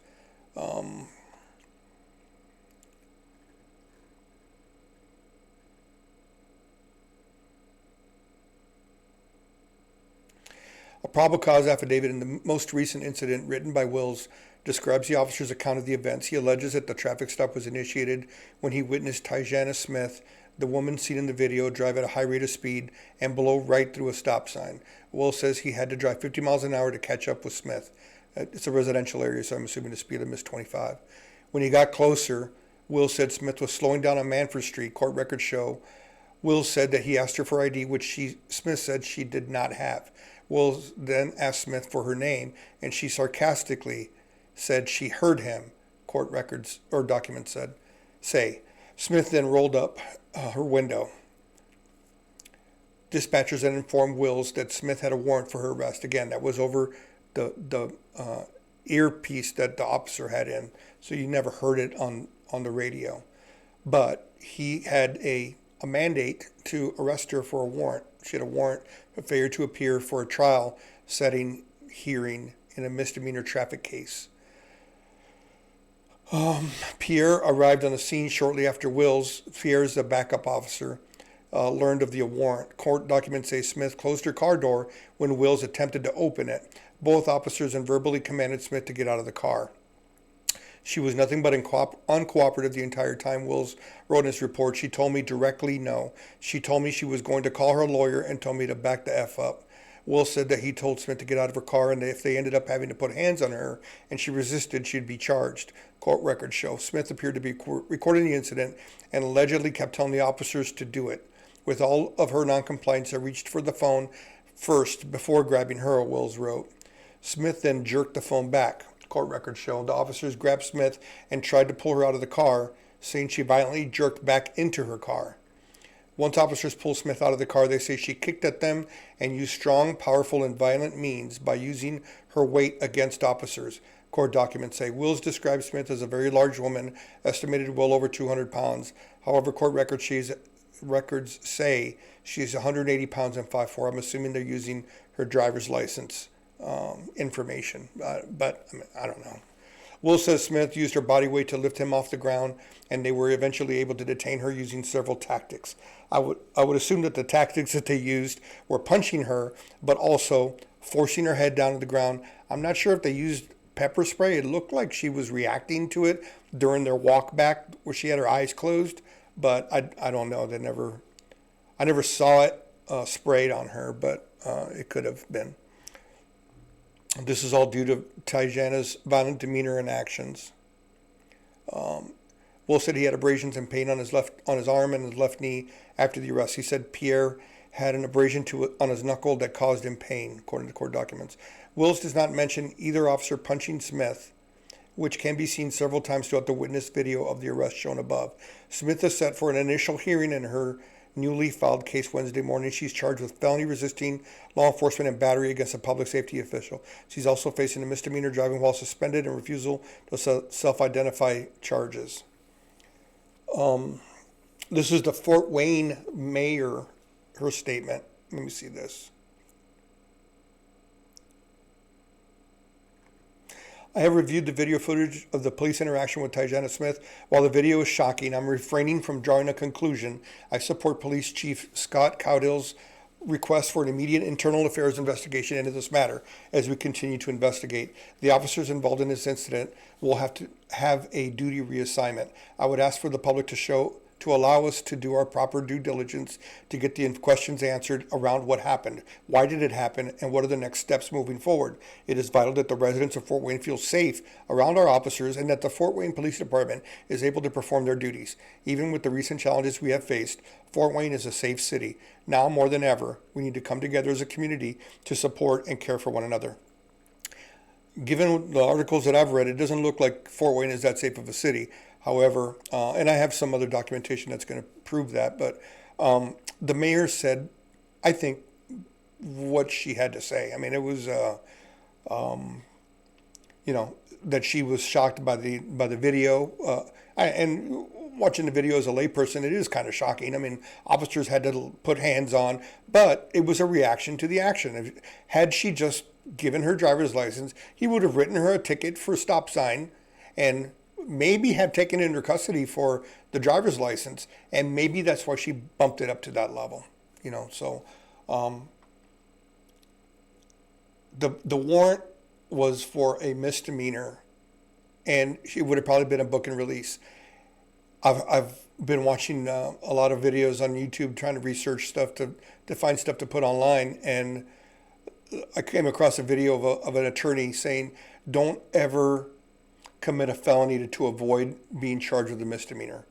A probable cause affidavit in the most recent incident written by Wills describes the officer's account of the events. He alleges that the traffic stop was initiated when he witnessed Tyjana Smith, the woman seen in the video, drive at a high rate of speed and blow right through a stop sign. Wills says he had to drive 50 miles an hour to catch up with Smith. It's a residential area, so I'm assuming the speed limit is 25. When he got closer, Wills said Smith was slowing down on Manford Street. Court records show Wills said that he asked her for ID, which Smith said she did not have. Wills then asked Smith for her name, and she sarcastically said she heard him, court records or documents say. Smith then rolled up her window. Dispatchers then informed Wills that Smith had a warrant for her arrest. Again, that was over the earpiece that the officer had in, so you never heard it on the radio. But he had a mandate to arrest her for a warrant. She had a warrant for failure to appear for a trial setting hearing in a misdemeanor traffic case. Pierre arrived on the scene shortly after Wills. Pierre is the backup officer. Learned of the warrant. Court documents say Smith closed her car door when Wills attempted to open it. Both officers then verbally commanded Smith to get out of the car. She was nothing but uncooperative the entire time. Wills wrote in his report, "She told me directly no. She told me she was going to call her lawyer and told me to back the F up." Wills said that he told Smith to get out of her car, and that if they ended up having to put hands on her and she resisted, she'd be charged. Court records show Smith appeared to be recording the incident and allegedly kept telling the officers to do it. With all of her noncompliance, I reached for the phone first before grabbing her, Wills wrote. Smith then jerked the phone back. Court records show the officers grabbed Smith and tried to pull her out of the car, saying she violently jerked back into her car. Once officers pulled Smith out of the car, they say she kicked at them and used strong, powerful, and violent means by using her weight against officers. Court documents say Wills described Smith as a very large woman, estimated well over 200 pounds. However, court records say she's 180 pounds and 5'4". I'm assuming they're using her driver's license information, but I don't know. Wills says Smith used her body weight to lift him off the ground, and they were eventually able to detain her using several tactics. I would assume that the tactics that they used were punching her, but also forcing her head down to the ground. I'm not sure if they used pepper spray. It looked like she was reacting to it during their walk back where she had her eyes closed, but I don't know. I never saw it sprayed on her, but it could have been. This is all due to Tyjana's violent demeanor and actions. Will said he had abrasions and pain on his arm and his left knee after the arrest. He said Pierre had an abrasion on his knuckle that caused him pain, according to court documents. Wills does not mention either officer punching Smith, which can be seen several times throughout the witness video of the arrest shown above. Smith is set for an initial hearing in her newly filed case Wednesday morning. She's charged with felony resisting law enforcement and battery against a public safety official. She's also facing a misdemeanor driving while suspended and refusal to self-identify charges. This is the Fort Wayne mayor, her statement. Let me see this. I have reviewed the video footage of the police interaction with Tyjana Smith. While the video is shocking, I'm refraining from drawing a conclusion. I support Police Chief Scott Cowdill's request for an immediate internal affairs investigation into this matter as we continue to investigate. The officers involved in this incident will have to have a duty reassignment. I would ask for the public to allow us to do our proper due diligence to get the questions answered around what happened, why did it happen, and what are the next steps moving forward. It is vital that the residents of Fort Wayne feel safe around our officers and that the Fort Wayne Police Department is able to perform their duties. Even with the recent challenges we have faced, Fort Wayne is a safe city. Now more than ever, we need to come together as a community to support and care for one another. Given the articles that I've read, it doesn't look like Fort Wayne is that safe of a city. However, and I have some other documentation that's going to prove that, but the mayor said, I think, what she had to say. I mean, it was, that she was shocked by the video. And watching the video as a layperson, it is kind of shocking. I mean, officers had to put hands on, but it was a reaction to the action. Had she just given her driver's license, he would have written her a ticket for a stop sign and maybe have taken it into custody for the driver's license, and maybe that's why she bumped it up to that level, So, the warrant was for a misdemeanor, and it would have probably been a book and release. I've been watching a lot of videos on YouTube trying to research stuff to find stuff to put online, and I came across a video of an attorney saying, "Don't ever commit a felony to avoid being charged with a misdemeanor."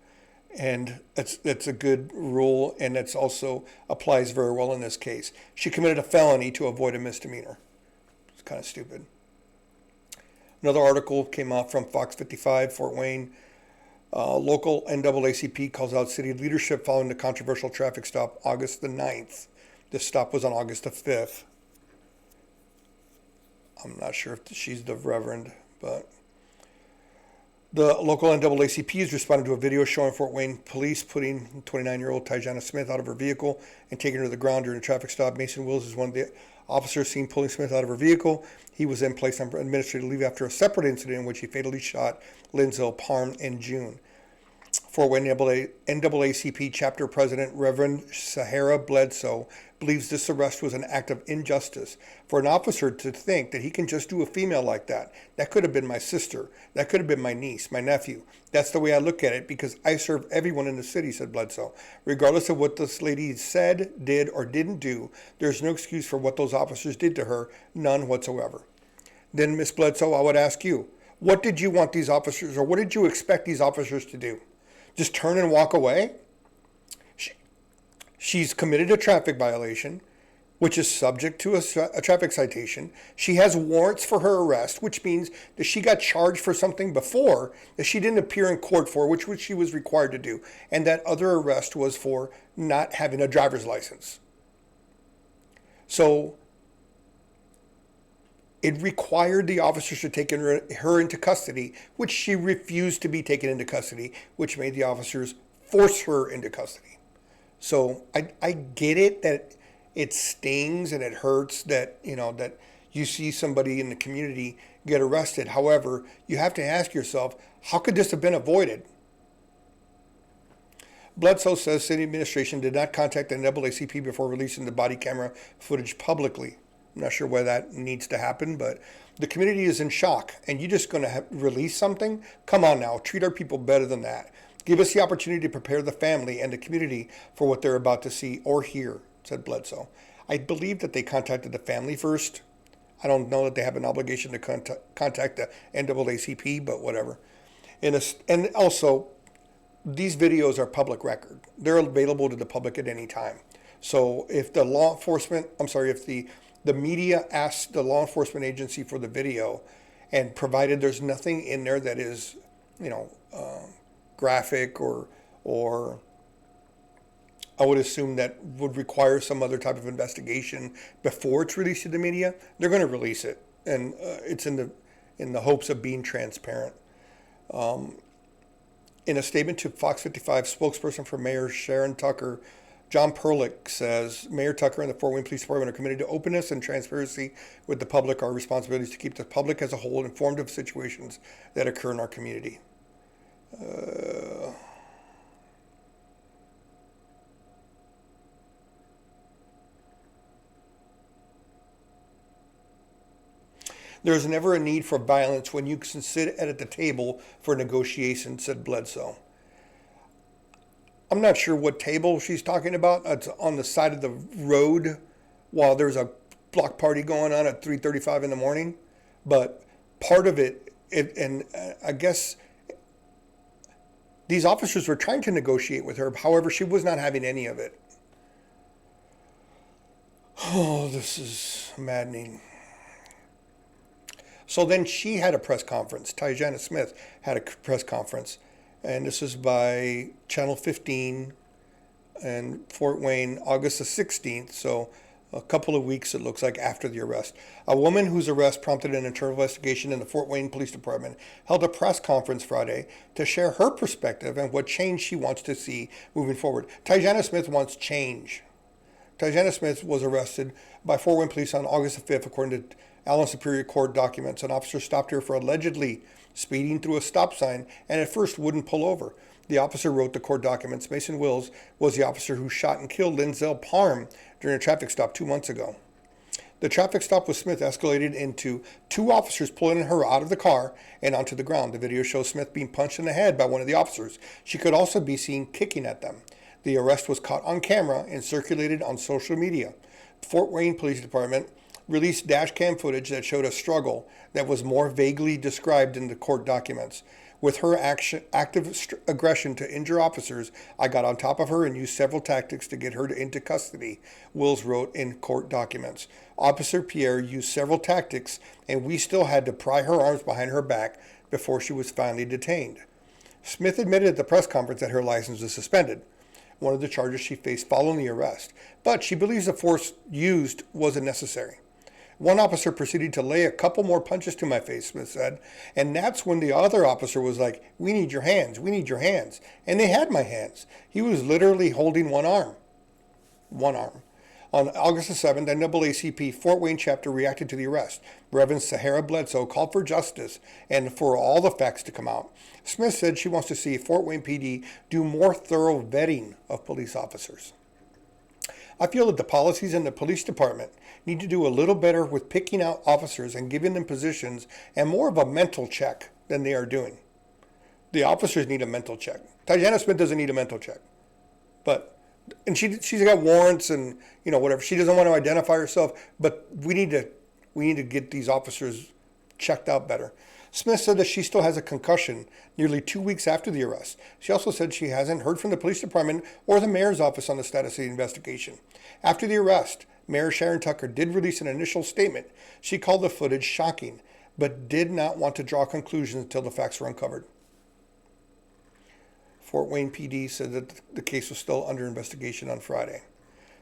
And that's a good rule, and that's also applies very well in this case. She committed a felony to avoid a misdemeanor. It's kind of stupid. Another article came out from Fox 55, Fort Wayne. Local NAACP calls out city leadership following the controversial traffic stop August the 9th. This stop was on August the 5th. I'm not sure if she's the reverend, but the local NAACP has responded to a video showing Fort Wayne police putting 29-year-old Tyjana Smith out of her vehicle and taking her to the ground during a traffic stop. Mason Wills is one of the officers seen pulling Smith out of her vehicle. He was then placed on administrative leave after a separate incident in which he fatally shot Linzell, Pahrm in June. Fort Wayne NAACP chapter president Reverend Sahara Bledsoe believes this arrest was an act of injustice. For an officer to think that he can just do a female like that could have been my sister, that could have been my niece, my nephew. That's the way I look at it because I serve everyone in the city, said Bledsoe. Regardless of what this lady said, did, or didn't do, there's no excuse for what those officers did to her, none whatsoever. Then, Miss Bledsoe, I would ask you, what did you want these officers, or what did you expect these officers to do? Just turn and walk away? She's committed a traffic violation, which is subject to a traffic citation. She has warrants for her arrest, which means that she got charged for something before that she didn't appear in court for, which she was required to do. And that other arrest was for not having a driver's license. So it required the officers to take her into custody, which she refused to be taken into custody, which made the officers force her into custody. So I get it that it stings and it hurts that, that you see somebody in the community get arrested. However, you have to ask yourself, how could this have been avoided? Bledsoe says city administration did not contact the NAACP before releasing the body camera footage publicly. I'm not sure why that needs to happen, but the community is in shock. And you're just going to release something? Come on now, treat our people better than that. Give us the opportunity to prepare the family and the community for what they're about to see or hear, said Bledsoe. I believe that they contacted the family first. I don't know that they have an obligation to contact the NAACP, but whatever. And also, these videos are public record. They're available to the public at any time. So if the media asks the law enforcement agency for the video, and provided there's nothing in there that is, graphic or I would assume that would require some other type of investigation before it's released to the media, they're going to release it, and it's in the hopes of being transparent. In a statement to Fox 55, spokesperson for Mayor Sharon Tucker, John Perlich, says Mayor Tucker and the Fort Wayne Police Department are committed to openness and transparency with the public. Our responsibility is to keep the public as a whole informed of situations that occur in our community. There is never a need for violence when you can sit at the table for negotiation, said Bledsoe. I'm not sure what table she's talking about. It's on the side of the road while there's a block party going on at 3:35 in the morning. But part of it, and I guess these officers were trying to negotiate with her. However, she was not having any of it. Oh, this is maddening. So then she had a press conference. Tyjana Smith had a press conference. And this is by Channel 15 and Fort Wayne, August the 16th. So a couple of weeks, it looks like, after the arrest. A woman whose arrest prompted an internal investigation in the Fort Wayne Police Department held a press conference Friday to share her perspective and what change she wants to see moving forward. Tyjana Smith wants change. Tyjana Smith was arrested by Fort Wayne Police on August the 5th, according to Allen Superior Court documents. An officer stopped her for allegedly speeding through a stop sign and at first wouldn't pull over. The officer wrote the court documents. Mason Wills was the officer who shot and killed Linzell Pahrm during a traffic stop 2 months ago. The traffic stop with Smith escalated into two officers pulling her out of the car and onto the ground. The video shows Smith being punched in the head by one of the officers. She could also be seen kicking at them. The arrest was caught on camera and circulated on social media. Fort Wayne Police Department released dash cam footage that showed a struggle that was more vaguely described in the court documents. With her active aggression to injure officers, I got on top of her and used several tactics to get her into custody, Wills wrote in court documents. Officer Pierre used several tactics, and we still had to pry her arms behind her back before she was finally detained. Smith admitted at the press conference that her license was suspended, one of the charges she faced following the arrest, but she believes the force used wasn't necessary. One officer proceeded to lay a couple more punches to my face, Smith said, and that's when the other officer was like, "We need your hands, we need your hands." And they had my hands. He was literally holding one arm. One arm. On August the 7th, NAACP Fort Wayne chapter reacted to the arrest. Reverend Sahara Bledsoe called for justice and for all the facts to come out. Smith said she wants to see Fort Wayne PD do more thorough vetting of police officers. I feel that the policies in the police department need to do a little better with picking out officers and giving them positions and more of a mental check than they are doing. The officers need a mental check. Tyjana Smith doesn't need a mental check. And she's got warrants and whatever. She doesn't want to identify herself, but we need to get these officers checked out better. Smith said that she still has a concussion nearly 2 weeks after the arrest. She also said she hasn't heard from the police department or the mayor's office on the status of the investigation. After the arrest, Mayor Sharon Tucker did release an initial statement. She called the footage shocking, but did not want to draw conclusions until the facts were uncovered. Fort Wayne PD said that the case was still under investigation on Friday.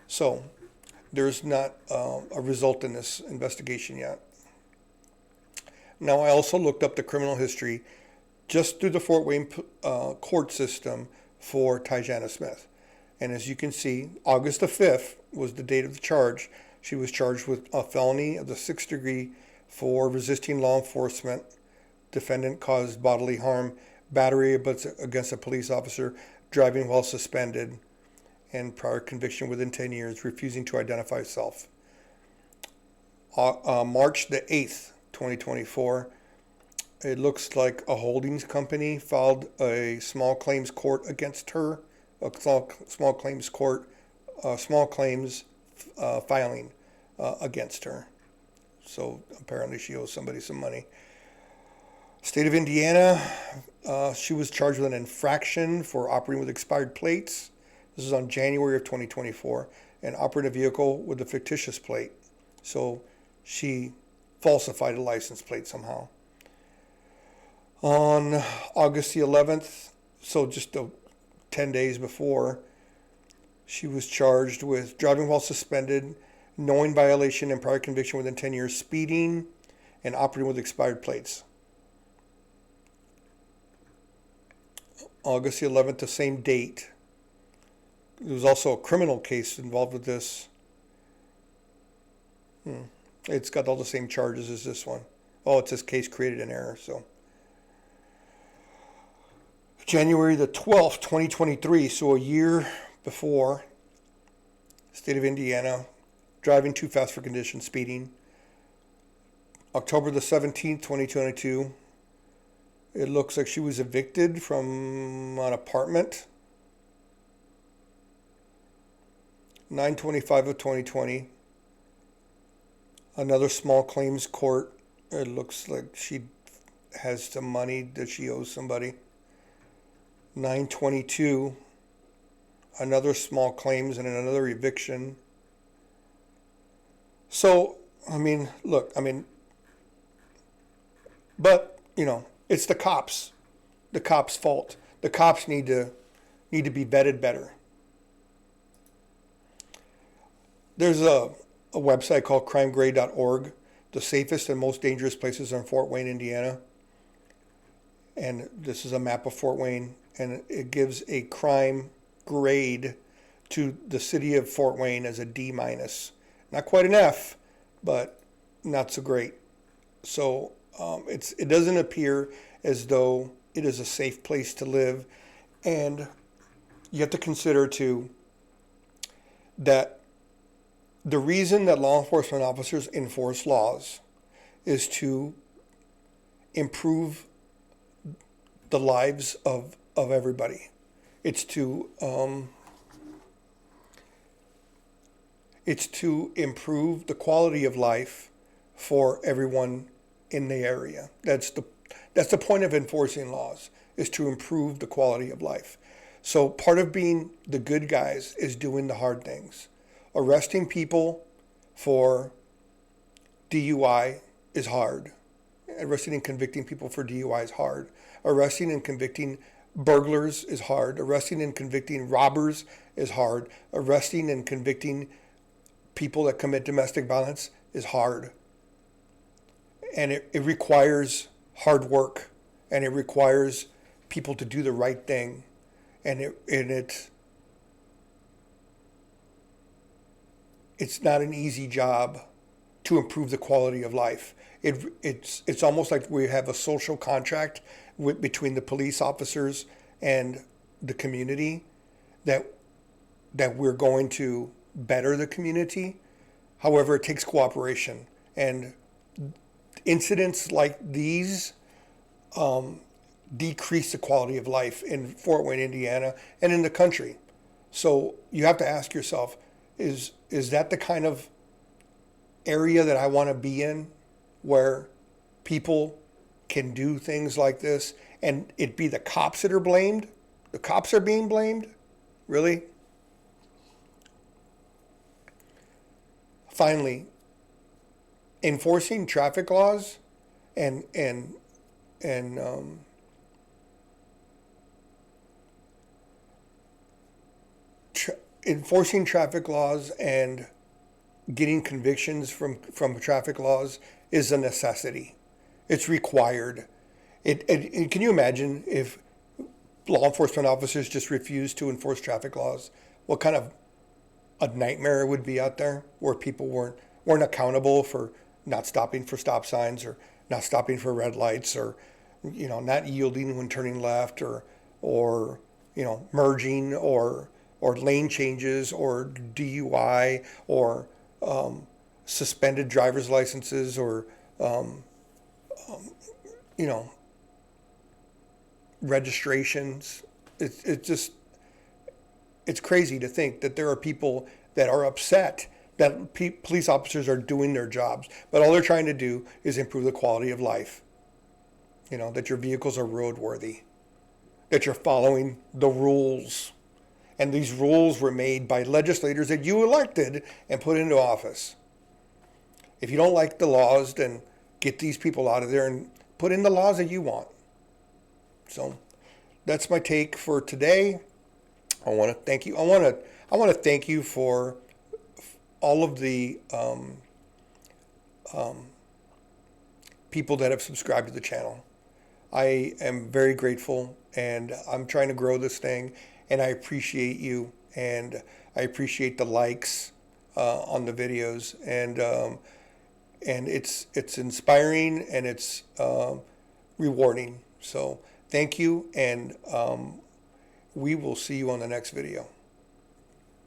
So there's not a result in this investigation yet. Now, I also looked up the criminal history just through the Fort Wayne court system for Tyjana Smith. And as you can see, August the 5th was the date of the charge. She was charged with a felony of the 6th degree for resisting law enforcement. Defendant caused bodily harm, battery against a police officer, driving while suspended, and prior conviction within 10 years, refusing to identify herself. March the 8th, 2024, it looks like a holdings company filed a small claims court against her, small claims filing against her. So apparently she owes somebody some money. State of Indiana, she was charged with an infraction for operating with expired plates. This is on January of 2024. and operated a vehicle with a fictitious plate. So she falsified a license plate somehow. On August the 11th, so just 10 days before, she was charged with driving while suspended, knowing violation and prior conviction within 10 years, speeding, and operating with expired plates. August the 11th, the same date. There was also a criminal case involved with this. It's got all the same charges as this one. Oh, it says case created in error, so. January the 12th, 2023, so a year before, state of Indiana, driving too fast for conditions, speeding. October the 17th, 2022, it looks like she was evicted from an apartment. 9/25 of 2020, another small claims court. It looks like she has some money that she owes somebody. 9/22, another small claims and another eviction. So, but, it's the cops' fault. The cops need to be vetted better. There's a website called crimegrade.org, the safest and most dangerous places in Fort Wayne, Indiana. And this is a map of Fort Wayne, and it gives a crime grade to the city of Fort Wayne as a D-. Not quite an F, but not so great. So it doesn't appear as though it is a safe place to live. And you have to consider, too, that the reason that law enforcement officers enforce laws is to improve the lives of everybody. It's to improve the quality of life for everyone in the area. That's the point of enforcing laws, is to improve the quality of life. So part of being the good guys is doing the hard things. Arresting people for DUI is hard. Arresting and convicting people for DUI is hard. Arresting and convicting burglars is hard. Arresting and convicting robbers is hard. Arresting and convicting people that commit domestic violence is hard. And it requires hard work, and it requires people to do the right thing. And it's not an easy job to improve the quality of life. It's almost like we have a social contract between the police officers and the community that we're going to better the community. However, it takes cooperation, and incidents like these decrease the quality of life in Fort Wayne, Indiana, and in the country. So you have to ask yourself, is that the kind of area that I want to be in, where people can do things like this and it be the cops that are blamed? The cops are being blamed? Really? Finally, enforcing traffic laws and enforcing traffic laws and getting convictions from traffic laws is a necessity. It's required. Can you imagine if law enforcement officers just refused to enforce traffic laws? What kind of a nightmare it would be out there, where people weren't accountable for not stopping for stop signs, or not stopping for red lights, or not yielding when turning left, or merging, or lane changes, or DUI, or suspended driver's licenses, or registrations. It's crazy to think that there are people that are upset that police officers are doing their jobs, but all they're trying to do is improve the quality of life. That your vehicles are roadworthy, that you're following the rules. And these rules were made by legislators that you elected and put into office. If you don't like the laws, then get these people out of there and put in the laws that you want. So that's my take for today. I want to thank you. I want to thank you for all of the people that have subscribed to the channel. I am very grateful, and I'm trying to grow this thing, and I appreciate you, and I appreciate the likes on the videos, and it's inspiring, and it's rewarding. So thank you, and we will see you on the next video.